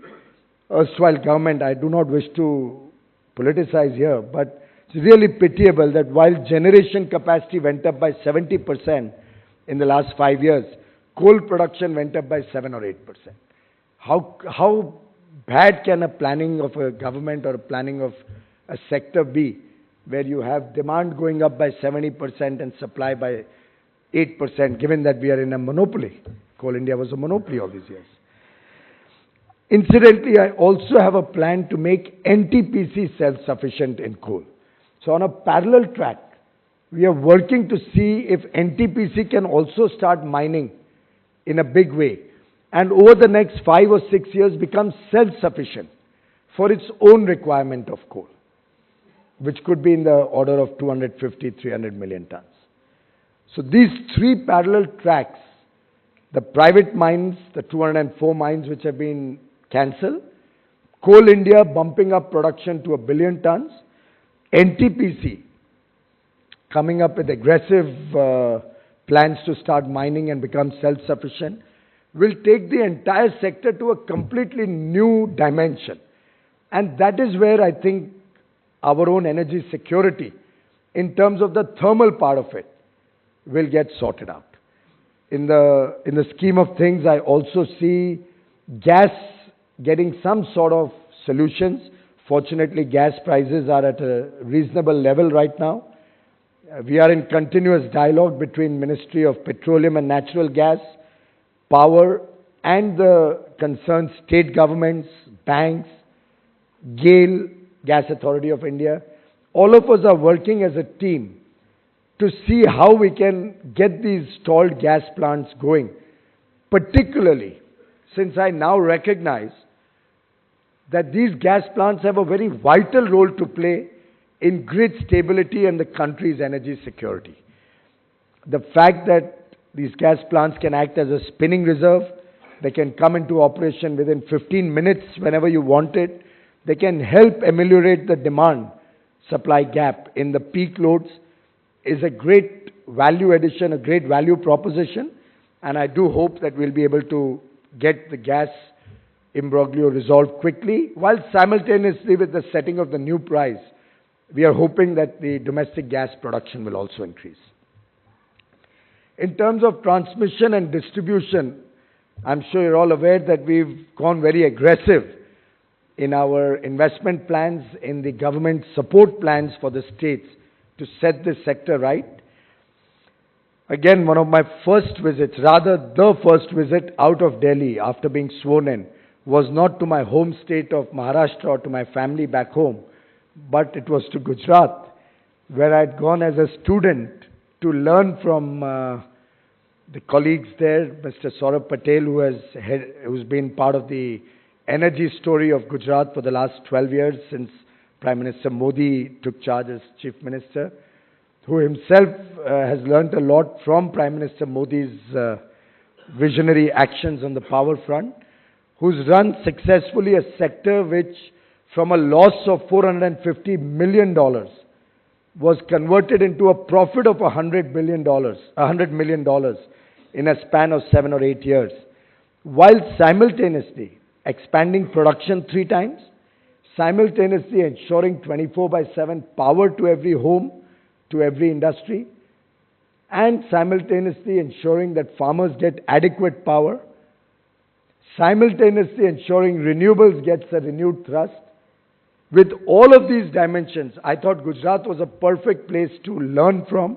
B: erstwhile government, I do not wish to politicize here, but it's really pitiable that while generation capacity went up by 70% in the last 5 years, coal production went up by 7 or 8%. How bad can a planning of a government or a planning of a sector be where you have demand going up by 70% and supply by 8%, given that we are in a monopoly? Coal India was a monopoly all these years. Incidentally, I also have a plan to make NTPC self-sufficient in coal. So on a parallel track, we are working to see if NTPC can also start mining in a big way and over the next 5 or 6 years become self-sufficient for its own requirement of coal, which could be in the order of 250, 300 million tons. So these 3 parallel tracks, the private mines, the 204 mines which have been cancelled, Coal India bumping up production to 1 billion tons, NTPC coming up with aggressive plans to start mining and become self-sufficient, will take the entire sector to a completely new dimension. And that is where I think our own energy security, in terms of the thermal part of it, will get sorted out. In the scheme of things, I also see gas getting some sort of solutions. Fortunately, gas prices are at a reasonable level right now. We are in continuous dialogue between Ministry of Petroleum and Natural Gas, Power and the concerned state governments, banks, GAIL, Gas Authority of India, all of us are working as a team to see how we can get these stalled gas plants going, particularly since I now recognize that these gas plants have a very vital role to play in grid stability and the country's energy security. The fact that these gas plants can act as a spinning reserve, they can come into operation within 15 minutes whenever you want it, they can help ameliorate the demand-supply gap in the peak loads, is a great value addition, a great value proposition, and I do hope that we'll be able to get the gas imbroglio resolved quickly, while simultaneously with the setting of the new price, we are hoping that the domestic gas production will also increase. In terms of transmission and distribution, I'm sure you're all aware that we've gone very aggressive in our investment plans, in the government support plans for the states to set this sector right. Again, one of my first visits, rather the first visit out of Delhi after being sworn in, was not to my home state of Maharashtra or to my family back home, but it was to Gujarat, where I'd gone as a student to learn from the colleagues there, Mr. Saurabh Patel, who's been part of the energy story of Gujarat for the last 12 years since Prime Minister Modi took charge as Chief Minister, who himself has learnt a lot from Prime Minister Modi's visionary actions on the power front, who's run successfully a sector which, from a loss of $450 million, was converted into a profit of $100 million in a span of 7 or 8 years, while simultaneously expanding production 3 times, simultaneously ensuring 24/7 power to every home, to every industry, and simultaneously ensuring that farmers get adequate power, simultaneously ensuring renewables gets a renewed thrust. With all of these dimensions, I thought Gujarat was a perfect place to learn from.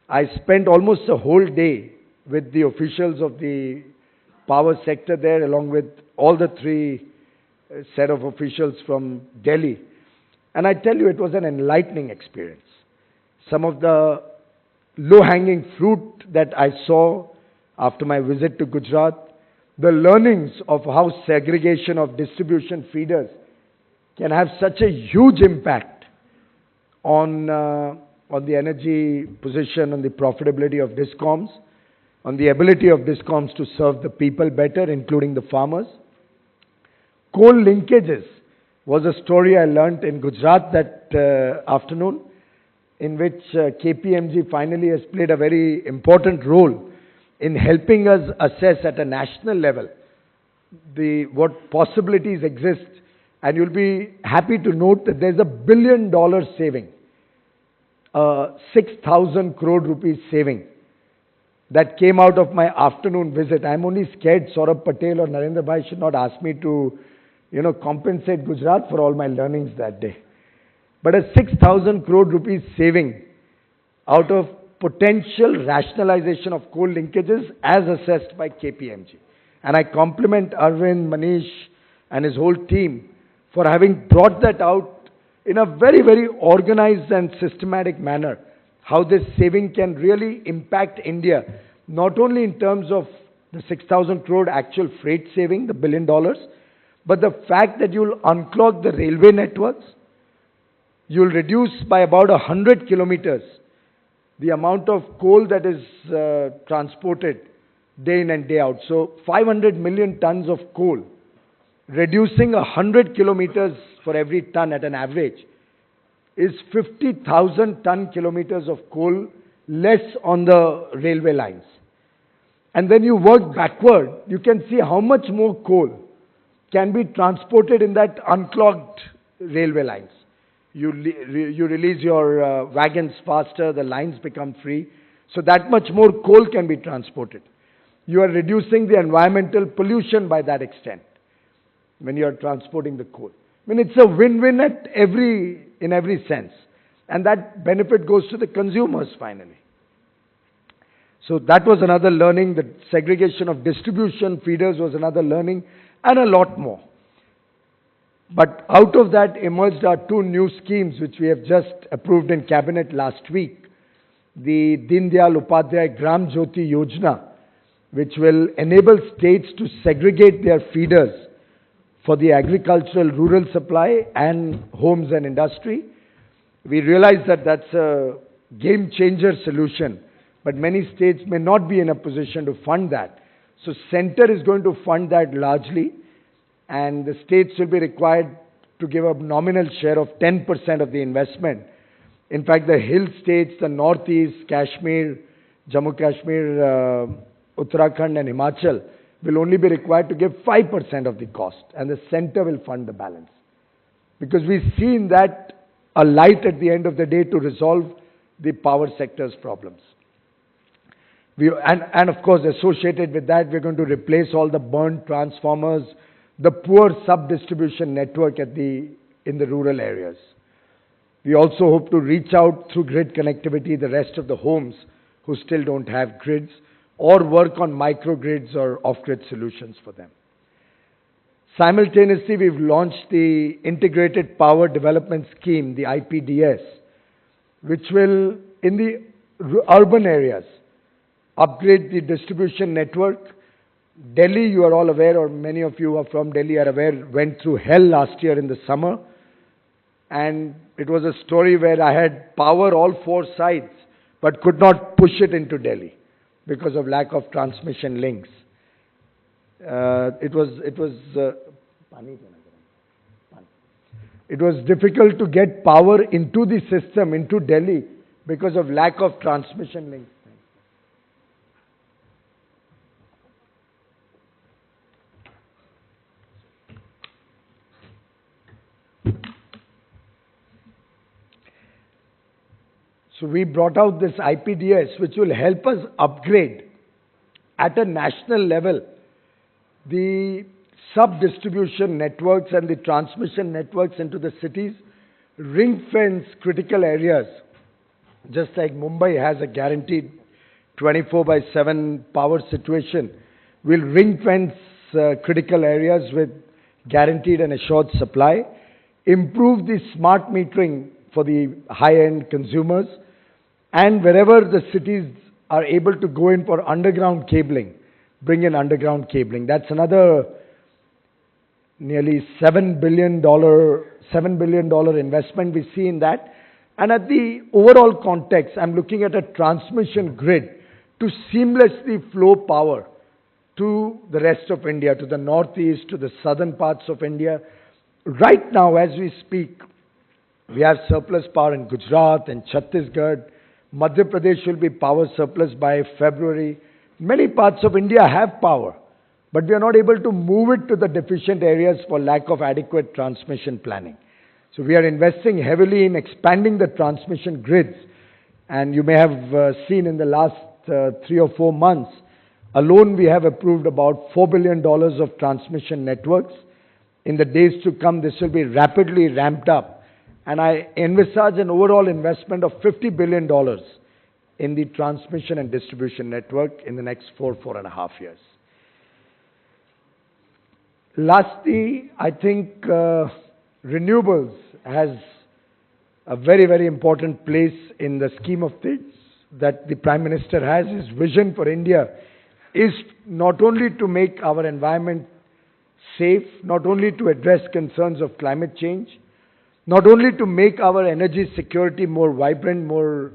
B: I spent almost a whole day with the officials of the power sector there, along with all the 3 set of officials from Delhi. And I tell you, it was an enlightening experience. Some of the low-hanging fruit that I saw after my visit to Gujarat, the learnings of how segregation of distribution feeders can have such a huge impact on the energy position, on the profitability of DISCOMs, on the ability of DISCOMs to serve the people better, including the farmers. Coal linkages was a story I learnt in Gujarat that afternoon, in which KPMG finally has played a very important role in helping us assess at a national level what possibilities exist. And you'll be happy to note that there's $1 billion saving, 6,000 crore rupees saving that came out of my afternoon visit. I'm only scared Saurabh Patel or Narendra Bhai should not ask me to, compensate Gujarat for all my learnings that day. But a 6,000 crore rupees saving out of potential rationalization of coal linkages as assessed by KPMG. And I compliment Arvind, Manish and his whole team for having brought that out in a very, very organized and systematic manner, how this saving can really impact India, not only in terms of the 6,000 crore actual freight saving, the $1 billion, but the fact that you'll unclog the railway networks, you'll reduce by about 100 kilometers the amount of coal that is transported day in and day out. So 500 million tons of coal, reducing 100 kilometers for every ton at an average, is 50,000 ton kilometers of coal less on the railway lines. And then you work backward, you can see how much more coal can be transported in that unclogged railway lines. You release your wagons faster, the lines become free, so that much more coal can be transported. You are reducing the environmental pollution by that extent when you are transporting the coal. I mean, it's a win-win in every sense. And that benefit goes to the consumers finally. So that was another learning. The segregation of distribution feeders was another learning, and a lot more. But out of that emerged our two new schemes which we have just approved in Cabinet last week. The Deen Dayal Upadhyay Gram Jyoti Yojana, which will enable states to segregate their feeders for the agricultural rural supply and homes and industry. We realize that that's a game changer solution, but many states may not be in a position to fund that. So center is going to fund that largely, and the states will be required to give a nominal share of 10% of the investment. In fact, the hill states, the Northeast, Kashmir, Jammu Kashmir, Uttarakhand and Himachal will only be required to give 5% of the cost, and the center will fund the balance. Because we've seen that a light at the end of the day to resolve the power sector's problems. And of course, associated with that, we're going to replace all the burnt transformers, the poor sub-distribution network in the rural areas. We also hope to reach out through grid connectivity the rest of the homes who still don't have grids, or work on microgrids or off-grid solutions for them. Simultaneously, we've launched the Integrated Power Development Scheme, the IPDS, which will, in the urban areas, upgrade the distribution network. Delhi, you are all aware, or many of you who are from Delhi are aware, went through hell last year in the summer. And it was a story where I had power all four sides, but could not push it into Delhi because of lack of transmission links. It was difficult to get power into the system, into Delhi, because of lack of transmission links. So we brought out this IPDS, which will help us upgrade at a national level the sub-distribution networks and the transmission networks into the cities, ring-fence critical areas, just like Mumbai has a guaranteed 24/7 power situation. We'll ring-fence critical areas with guaranteed and assured supply, improve the smart metering for the high-end consumers, and wherever the cities are able to go in for underground cabling, bring in underground cabling. That's another nearly $7 billion investment we see in that. And at the overall context, I'm looking at a transmission grid to seamlessly flow power to the rest of India, to the northeast, to the southern parts of India. Right now, as we speak, we have surplus power in Gujarat and Chhattisgarh. Madhya Pradesh will be power surplus by February. Many parts of India have power, but we are not able to move it to the deficient areas for lack of adequate transmission planning. So we are investing heavily in expanding the transmission grids. And you may have seen in the last 3 or 4 months, alone we have approved about $4 billion of transmission networks. In the days to come, this will be rapidly ramped up. And I envisage an overall investment of $50 billion in the transmission and distribution network in the next 4.5 years. Lastly, I think renewables has a very, very important place in the scheme of things that the Prime Minister has. His vision for India is not only to make our environment safe, not only to address concerns of climate change, not only to make our energy security more vibrant, more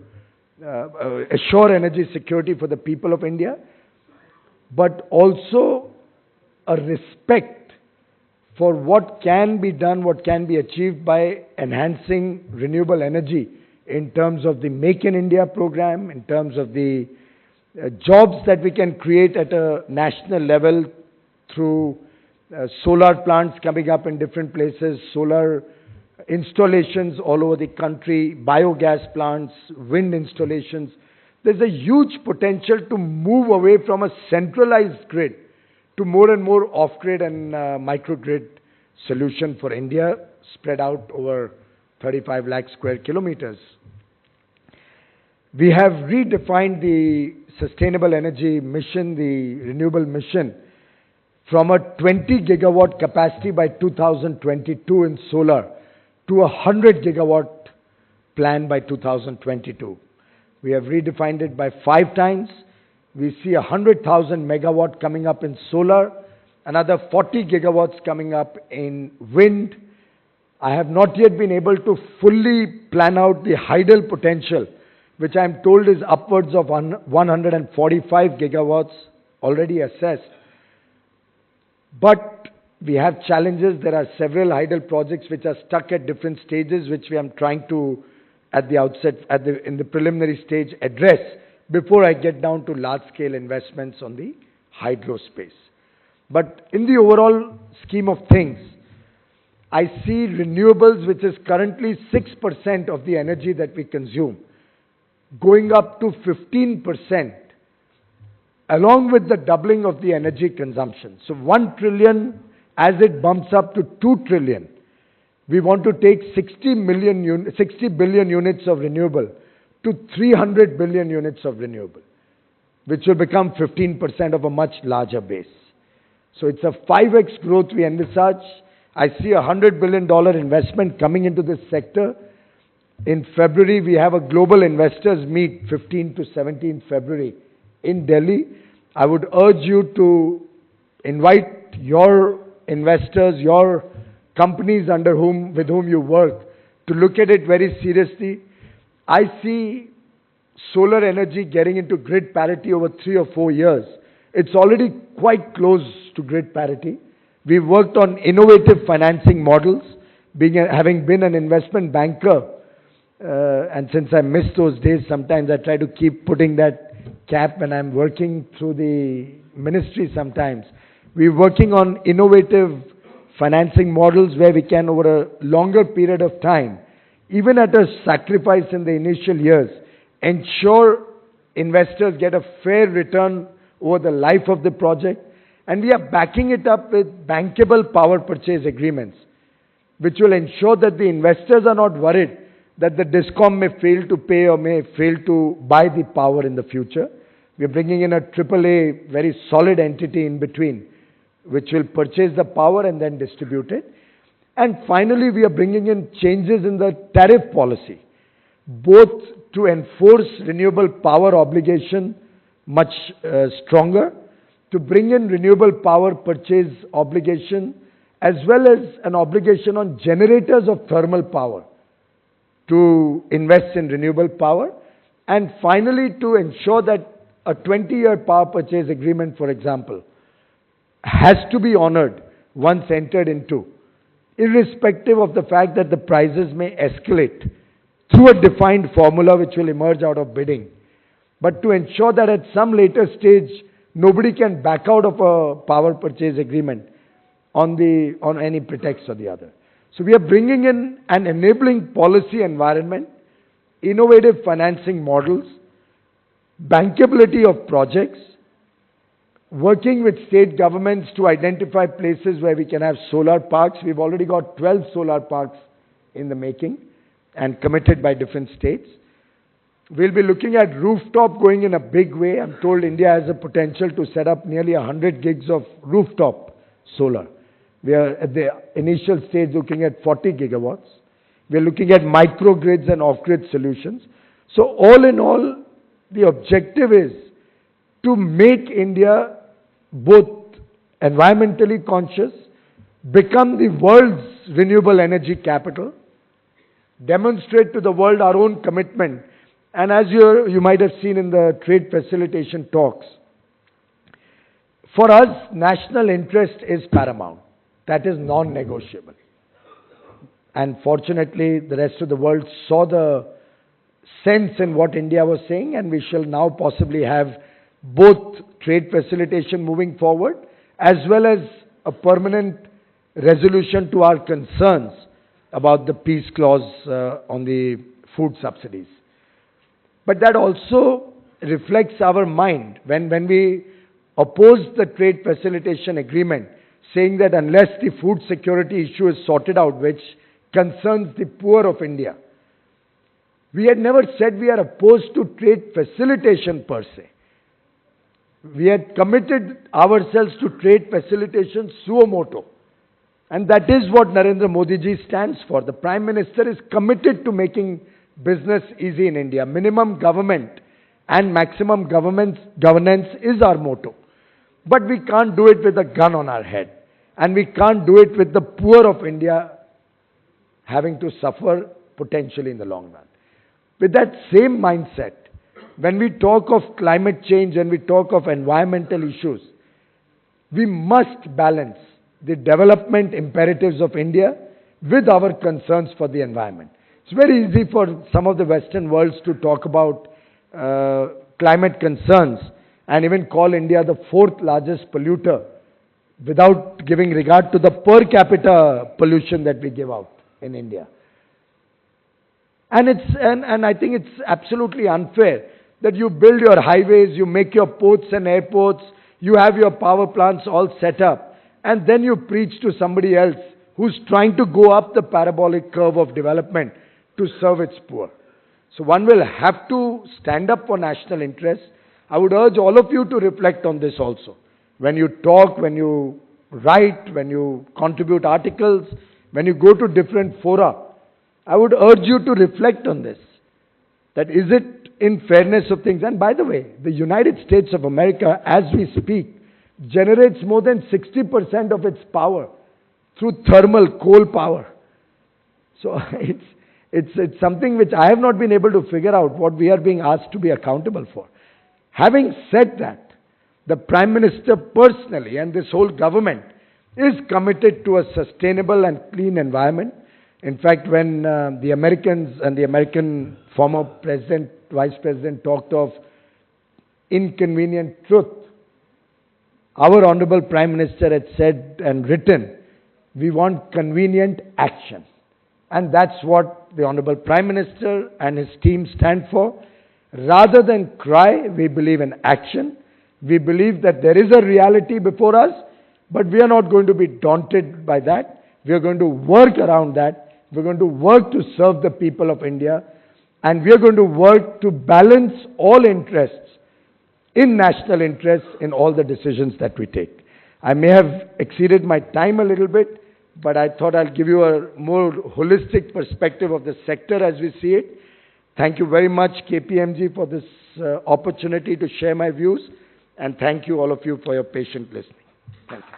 B: assure energy security for the people of India, but also a respect for what can be done, what can be achieved by enhancing renewable energy in terms of the Make in India program, in terms of the jobs that we can create at a national level through solar plants coming up in different places, solar installations all over the country, biogas plants, wind installations. There's a huge potential to move away from a centralized grid to more and more off-grid and microgrid solution for India, spread out over 35 lakh square kilometers. We have redefined the sustainable energy mission, the renewable mission, from a 20 gigawatt capacity by 2022 in solar to a 100 gigawatt plan by 2022. We have redefined it by 5 times. We see 100,000 megawatt coming up in solar, another 40 gigawatts coming up in wind. I have not yet been able to fully plan out the hydel potential, which I am told is upwards of 145 gigawatts already assessed. But we have challenges. There are several hydel projects which are stuck at different stages, which we are trying to, at the outset, in the preliminary stage, address before I get down to large-scale investments on the hydro space. But in the overall scheme of things, I see renewables, which is currently 6% of the energy that we consume, going up to 15%, along with the doubling of the energy consumption. So 1 trillion, as it bumps up to 2 trillion, we want to take 60 billion units of renewable to 300 billion units of renewable, which will become 15% of a much larger base. So it's a 5x growth we envisage. I see a $100 billion investment coming into this sector. In February, we have a global investors meet, 15 to 17 February, in Delhi. I would urge you to invite your investors, your companies with whom you work, to look at it very seriously. I see solar energy getting into grid parity over 3 or 4 years. It's already quite close to grid parity. We've worked on innovative financing models, having been an investment banker. And since I miss those days, sometimes I try to keep putting that cap when I'm working through the ministry sometimes. We're working on innovative financing models where we can, over a longer period of time, even at a sacrifice in the initial years, ensure investors get a fair return over the life of the project. And we are backing it up with bankable power purchase agreements, which will ensure that the investors are not worried that the DISCOM may fail to pay or may fail to buy the power in the future. We are bringing in a AAA, very solid entity in between, which will purchase the power and then distribute it. And finally, we are bringing in changes in the tariff policy, both to enforce renewable power obligation much stronger, to bring in renewable power purchase obligation, as well as an obligation on generators of thermal power to invest in renewable power, and finally to ensure that a 20-year power purchase agreement, for example, has to be honored once entered into, irrespective of the fact that the prices may escalate through a defined formula which will emerge out of bidding. But to ensure that at some later stage, nobody can back out of a power purchase agreement on any pretext or the other. So we are bringing in an enabling policy environment, innovative financing models, bankability of projects, working with state governments to identify places where we can have solar parks. We've already got 12 solar parks in the making and committed by different states. We'll be looking at rooftop going in a big way. I'm told India has a potential to set up nearly 100 gigs of rooftop solar. We are at the initial stage looking at 40 gigawatts. We're looking at microgrids and off-grid solutions. So all in all, the objective is to make India both environmentally conscious, become the world's renewable energy capital, demonstrate to the world our own commitment. And as you might have seen in the trade facilitation talks, for us, national interest is paramount. That is non-negotiable. And fortunately, the rest of the world saw the sense in what India was saying, and we shall now possibly have both trade facilitation moving forward, as well as a permanent resolution to our concerns about the peace clause on the food subsidies. But that also reflects our mind when we opposed the trade facilitation agreement, saying that unless the food security issue is sorted out, which concerns the poor of India, We had never said we are opposed to trade facilitation per se. We had committed ourselves to trade facilitation suo moto. And that is what Narendra Modi ji stands for. The Prime Minister is committed to making business easy in India. Minimum government and maximum governance is our motto. But we can't do it with a gun on our head. And we can't do it with the poor of India having to suffer potentially in the long run. With that same mindset, when we talk of climate change and we talk of environmental issues, we must balance the development imperatives of India with our concerns for the environment. It's very easy for some of the Western worlds to talk about climate concerns and even call India the fourth largest polluter without giving regard to the per capita pollution that we give out in India. And I think it's absolutely unfair that you build your highways, you make your ports and airports, you have your power plants all set up, and then you preach to somebody else who's trying to go up the parabolic curve of development to serve its poor. So one will have to stand up for national interests. I would urge all of you to reflect on this also. When you talk, when you write, when you contribute articles, when you go to different fora, I would urge you to reflect on this. That is it in fairness of things. And by the way, the United States of America, as we speak, generates more than 60% of its power through thermal coal power. So it's something which I have not been able to figure out what we are being asked to be accountable for. Having said that, the Prime Minister personally and this whole government is committed to a sustainable and clean environment. In fact, when the Americans and the American former president, vice president talked of inconvenient truth, our Honorable Prime Minister had said and written, we want convenient action. And that's what the Honorable Prime Minister and his team stand for. Rather than cry, we believe in action. We believe that there is a reality before us, but we are not going to be daunted by that. We are going to work around that. We're going to work to serve the people of India, and we are going to work to balance all interests in national interests in all the decisions that we take. I may have exceeded my time a little bit, but I thought I'll give you a more holistic perspective of the sector as we see it. Thank you very much, KPMG, for this opportunity to share my views, and thank you all of you for your patient listening. Thank you.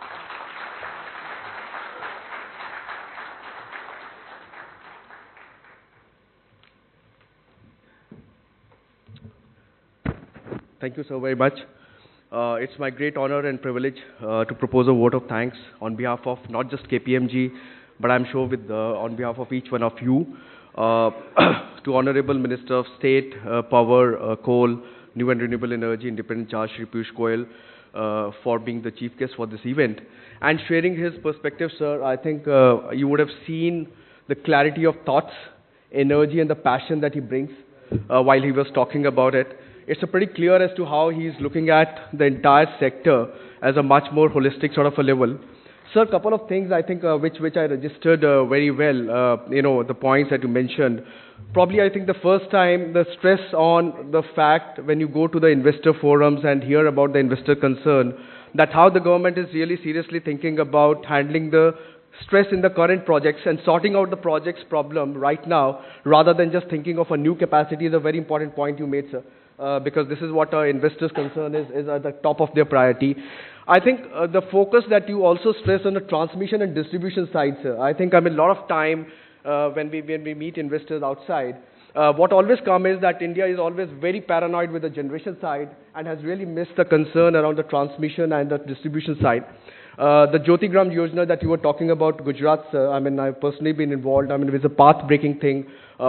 D: Thank you so very much. It's my great honor and privilege to propose a vote of thanks on behalf of not just KPMG, but I'm sure on behalf of each one of you, to Honorable Minister of State, Power, Coal, New and Renewable Energy, Independent Charge, Shri Piyush Goyal, for being the chief guest for this event and sharing his perspective, sir. I think you would have seen the clarity of thoughts, energy, and the passion that he brings while he was talking about it. It's pretty clear as to how he's looking at the entire sector as a much more holistic sort of a level. Sir, a couple of things I think which I registered very well, the points that you mentioned. Probably I think the first time the stress on the fact when you go to the investor forums and hear about the investor concern, that how the government is really seriously thinking about handling the stress in the current projects and sorting out the project's problem right now rather than just thinking of a new capacity is a very important point you made, sir. Because this is what our investors' concern is at the top of their priority. I think the focus that you also stress on the transmission and distribution side, sir. I think a lot of time when we meet investors outside, what always comes is that India is always very paranoid with the generation side and has really missed the concern around the transmission and the distribution side. The Jyotigram Yojana that you were talking about, Gujarat, sir, I've personally been involved. It was a path-breaking thing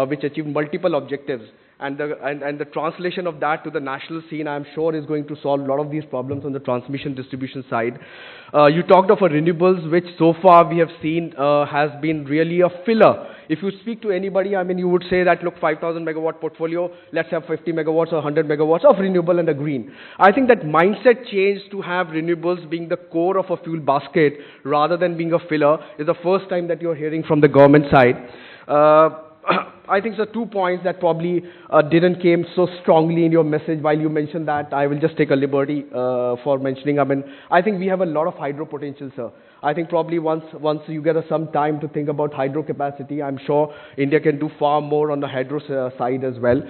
D: which achieved multiple objectives. And the translation of that to the national scene, I'm sure, is going to solve a lot of these problems on the transmission distribution side. You talked of renewables, which so far we have seen has been really a filler. If you speak to anybody, you would say that, look, 5,000 megawatt portfolio, let's have 50 megawatts or 100 megawatts of renewable and a green. I think that mindset change to have renewables being the core of a fuel basket rather than being a filler is the first time that you're hearing from the government side. I think, sir, 2 points that probably didn't came so strongly in your message while you mentioned that. I will just take a liberty for mentioning. I mean, I think we have a lot of hydro potential, sir. I think probably once you get some time to think about hydro capacity, I'm sure India can do far more on the hydro side as well.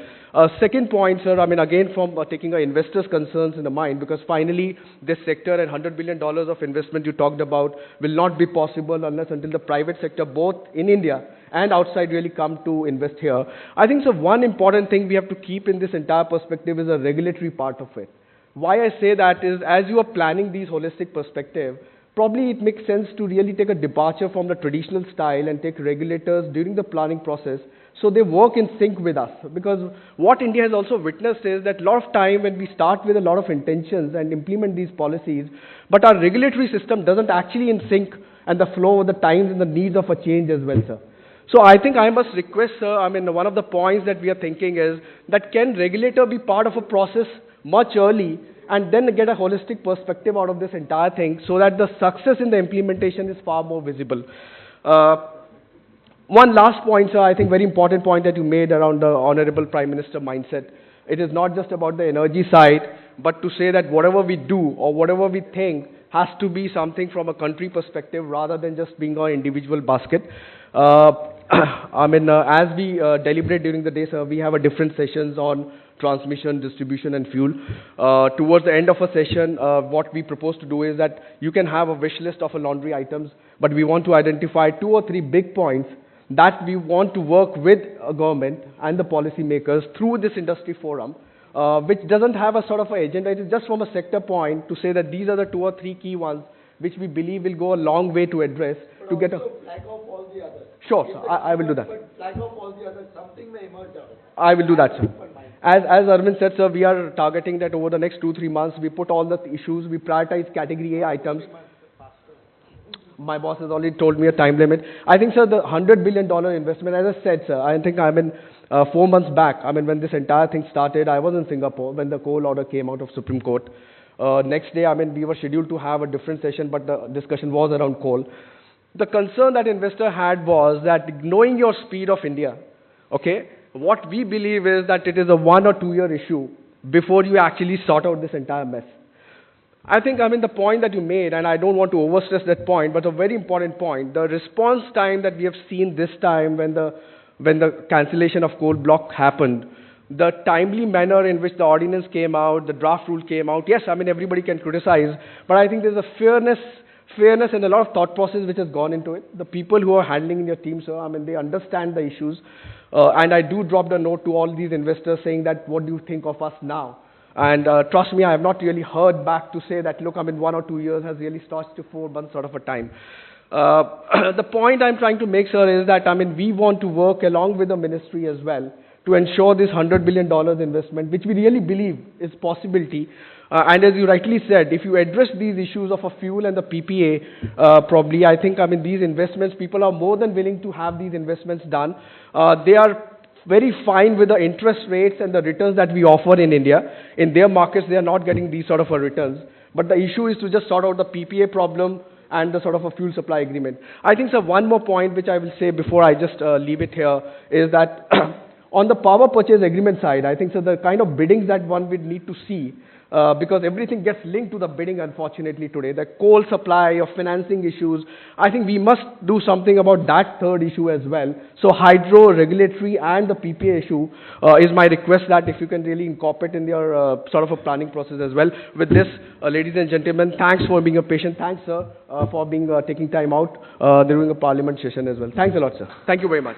D: Second point, sir, I mean, again, from taking our investors' concerns in the mind, because finally, this sector and $100 billion of investment you talked about will not be possible unless until the private sector, both in India and outside, really come to invest here. I think, so one important thing we have to keep in this entire perspective is a regulatory part of it. Why I say that is, as you are planning these holistic perspective, probably it makes sense to really take a departure from the traditional style and take regulators during the planning process so they work in sync with us. Because what India has also witnessed is that a lot of time when we start with a lot of intentions and implement these policies, but our regulatory system doesn't actually in sync and the flow of the times and the needs of a change as well, sir. So I think I must request, sir, I mean, one of the points that we are thinking is that can regulator be part of a process much early and then get a holistic perspective out of this entire thing so that the success in the implementation is far more visible. One last point, sir, I think very important point that you made around the Honorable Prime Minister mindset. It is not just about the energy side, but to say that whatever we do or whatever we think has to be something from a country perspective rather than just being an individual basket. I mean, as we deliberate during the day, sir, we have a different sessions on transmission, distribution, and fuel. Towards the end of a session, what we propose to do is that you can have a wish list of a laundry items, but we want to identify 2 or 3 big points that we want to work with a government and the policy makers through this industry forum, which doesn't have a sort of an agenda. It is just from a sector point to say that these are the 2 or 3 key ones which we believe will go a long way to address
B: But
D: to get a...
B: flag off all the others.
D: Sure, sir, I will do that.
B: But flag off all the others, something may emerge out of it.
D: I will do that, sir. As Arvind said, sir, we are targeting that over the next 2-3 months, we put all the issues, we prioritize category A items. My boss has already told me a time limit. I think, sir, the $100 billion investment, as I said, sir, I think 4 months back, I mean, when this entire thing started, I was in Singapore when the coal order came out of Supreme Court. Next day, I mean, we were scheduled to have a different session, but the discussion was around coal. The concern that investor had was that knowing your speed of India, okay, what we believe is that it is a 1 or 2 year issue before you actually sort out this entire mess. I think, I mean, the point that you made, and I don't want to overstress that point, but a very important point, the response time that we have seen this time when the cancellation of coal block happened, the timely manner in which the ordinance came out, the draft rule came out, yes, I mean, everybody can criticize, but I think there's a fairness and a lot of thought process which has gone into it. The people who are handling in your team, sir, I mean, they understand the issues. And I do drop the note to all these investors saying that, what do you think of us now? And trust me, I have not really heard back to say that, look, I mean, 1 or 2 years has really stretched to 4 months sort of a time. The point I'm trying to make, sir, is that, I mean, we want to work along with the ministry as well to ensure this $100 billion investment, which we really believe is possibility. And as you rightly said, if you address these issues of a fuel and the PPA, probably, I think, I mean, these investments, people are more than willing to have these investments done. They are very fine with the interest rates and the returns that we offer in India. In their markets, they are not getting these sort of returns. But the issue is to just sort out the PPA problem and the sort of a fuel supply agreement. I think, sir, one more point which I will say before I just leave it here is that on the power purchase agreement side, I think, so the kind of biddings that one would need to see, because everything gets linked to the bidding, unfortunately, today. The coal supply, of financing issues, I think we must do something about that third issue as well. So hydro, regulatory, and the PPA issue is my request that if you can really incorporate in your sort of a planning process as well. With this, ladies and gentlemen, thanks for being a patient. Thanks, sir, for being taking time out during a parliament session as well. Thanks a lot, sir. Thank you very much.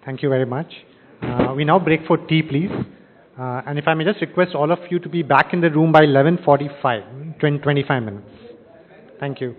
A: Thank you very much. We now break for tea, please. And if I may just request all of you to be back in the room by 11:45, 25 minutes. Thank you.